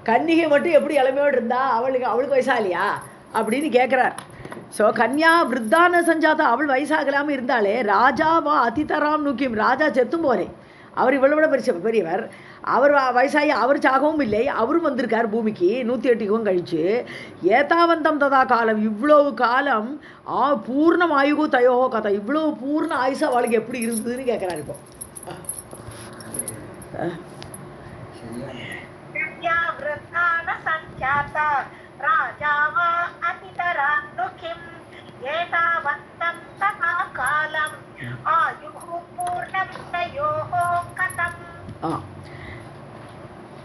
கன்னிகை மட்டும் எப்படி இளமையோடு இருந்தா அவளுக்கு வயசா இல்லையா அப்படின்னு கேட்குறார். ஸோ கன்யா விருத்தான சஞ்சாத்தா அவள் வயசாகலாமல் இருந்தாலே ராஜாவா அதிதராம் நுக்கியம் ராஜா செத்தும் போரே அவர் இவ்வளோ விட பெரியவர். அவர் வயசாகி அவர் சாகவும் இல்லை, அவரும் வந்திருக்கார் பூமிக்கு 108 யுகம் கழிச்சு. ஏதாவந்தம் ததா காலம் இவ்வளவு காலம் பூர்ணம் ஆயுகு தயோகோ கதை இவ்வளவு பூர்ண ஆயுசு அவளுக்கு எப்படி இருந்ததுன்னு கேட்குறாரு. இப்போ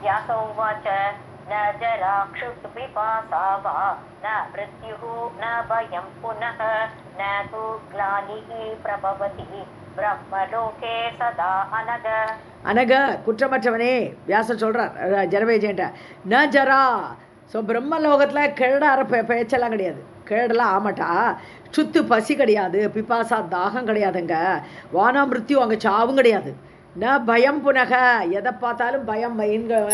व्यासोवाच न जराक्षुत्पिपासा वा न मृत्युः न भयं पुनः न तु ग्लानिः प्रभवति ब्रह्मलोके सदा अनग. அனக குற்றமற்றவனே வியாசர் சொல்கிறார் ஜனமேஜன்ட்ட. ந ஜரா ஸோ பிரம்மலோகத்தில் கிழடார பேச்செல்லாம் கிடையாது, கிழடெல்லாம் ஆமாட்டா. சுத்து பசி கிடையாது, பிபாசா தாகம் கிடையாதுங்க, வானா மிருத்யு அங்கே சாவும் கிடையாது. ந பயம் புனக எதை பார்த்தாலும் பயம்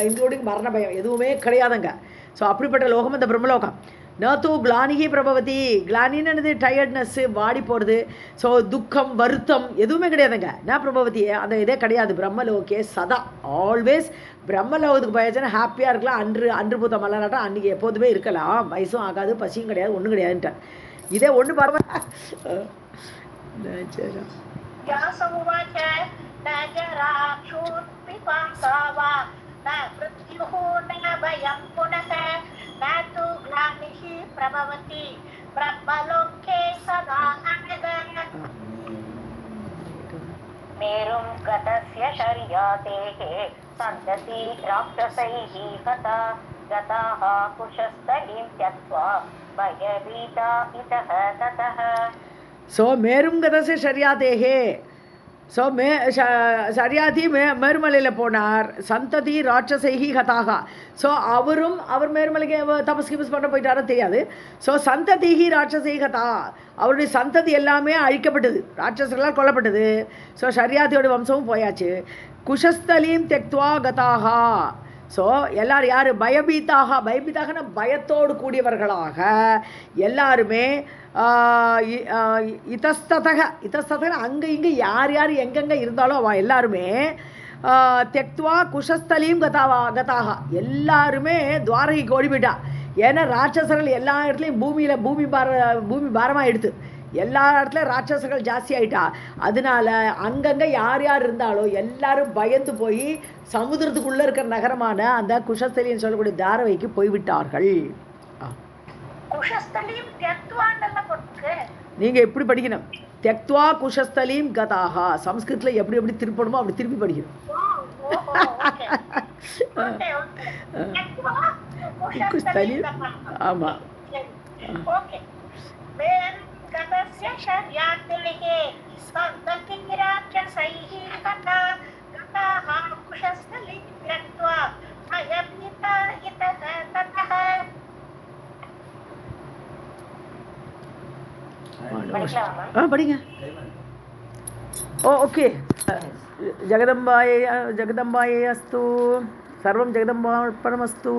இன்க்ளூடிங் மரண பயம் எதுவுமே கிடையாதுங்க. ஸோ அப்படிப்பட்ட லோகம் இந்த பிரம்மலோகம். ந தூ கிளானிகி பிரபவதி கிளானின்னு டயர்ட்னஸ்ஸு வாடி போகிறது, ஸோ துக்கம் வருத்தம் எதுவுமே கிடையாதுங்க. ந பிரபவதி அந்த இதே கிடையாது. பிரம்மலோகே சதா ஆல்வேஸ் பிரம்மலோகத்துக்கு போயாச்சுன்னா ஹாப்பியாக இருக்கலாம். அன்று பூத்த மலராட்டம் அன்றைக்கி எப்போதுமே இருக்கலாம், வயசும் ஆகாது, பசியும் கிடையாது, ஒன்றும் கிடையாதுன்ட்டு. இதே ஒன்று பாருங்க. मेरुं गतस्य शर्यातेः सन्तति राक्षसैः हता गताः कुशस्थलीं त्यक्त्वा भयभीता इतः ततः. ஸோ மேரும் கதசே ஷரியாதேஹே ஸோ சரியாதி மேருமலையில் போனார். சந்ததி ராட்சசைஹி ஹதாகா ஸோ அவர் மேருமலைக்கு தபஸ் கிபஸ் பண்ண போயிட்டாரோ தெரியாது. ஸோ சந்ததிஹி ராட்சசைஹி ஹதா அவருடைய சந்ததி எல்லாமே அழிக்கப்பட்டது, ராட்சசர்களால் கொல்லப்பட்டது. ஸோ ஷரியாதியோட வம்சமும் போயாச்சு. குஷஸ்தலீம் தெக்துவா கதாகா ஸோ எல்லோரும் யார் பயபீத்தாகனா பயத்தோடு கூடியவர்களாக எல்லாருமே இதஸ்ததக அங்கே இங்கே யார் எங்கெங்கே இருந்தாலும் அவள் எல்லாருமே தெக்துவா குஷஸ்தலியும் கதாக எல்லாருமே துவாரகைக்கு ஓடிவிட்டா. ஏன்னா ராட்சசர்கள் எல்லா இடத்துலையும் பூமி பாரமாக எடுத்து எல்லா இடத்துலையும் ராட்சசர்கள் ஜாஸ்தி ஆகிட்டா. அதனால அங்கங்கே யார் இருந்தாலோ எல்லாரும் பயந்து போய் சமுதிரத்துக்குள்ளே இருக்கிற நகரமான அந்த குஷஸ்தலின்னு சொல்லக்கூடிய தாரவைக்கு போய்விட்டார்கள். நீங்கள் எப்படி படிக்கணும்? தெக்துவா குஷஸ்தலீம் கதாகா சம்ஸ்கிருத்தில் எப்படி திருப்பணுமோ அப்படி திருப்பி படிக்கணும். குஷஸ்தலீம் ஆமாம். படிங்க. ஓகே. ஜெகதம்பாயை அஸ்து சர்வம் ஜெகதம்பார்ப்பணமஸ்து.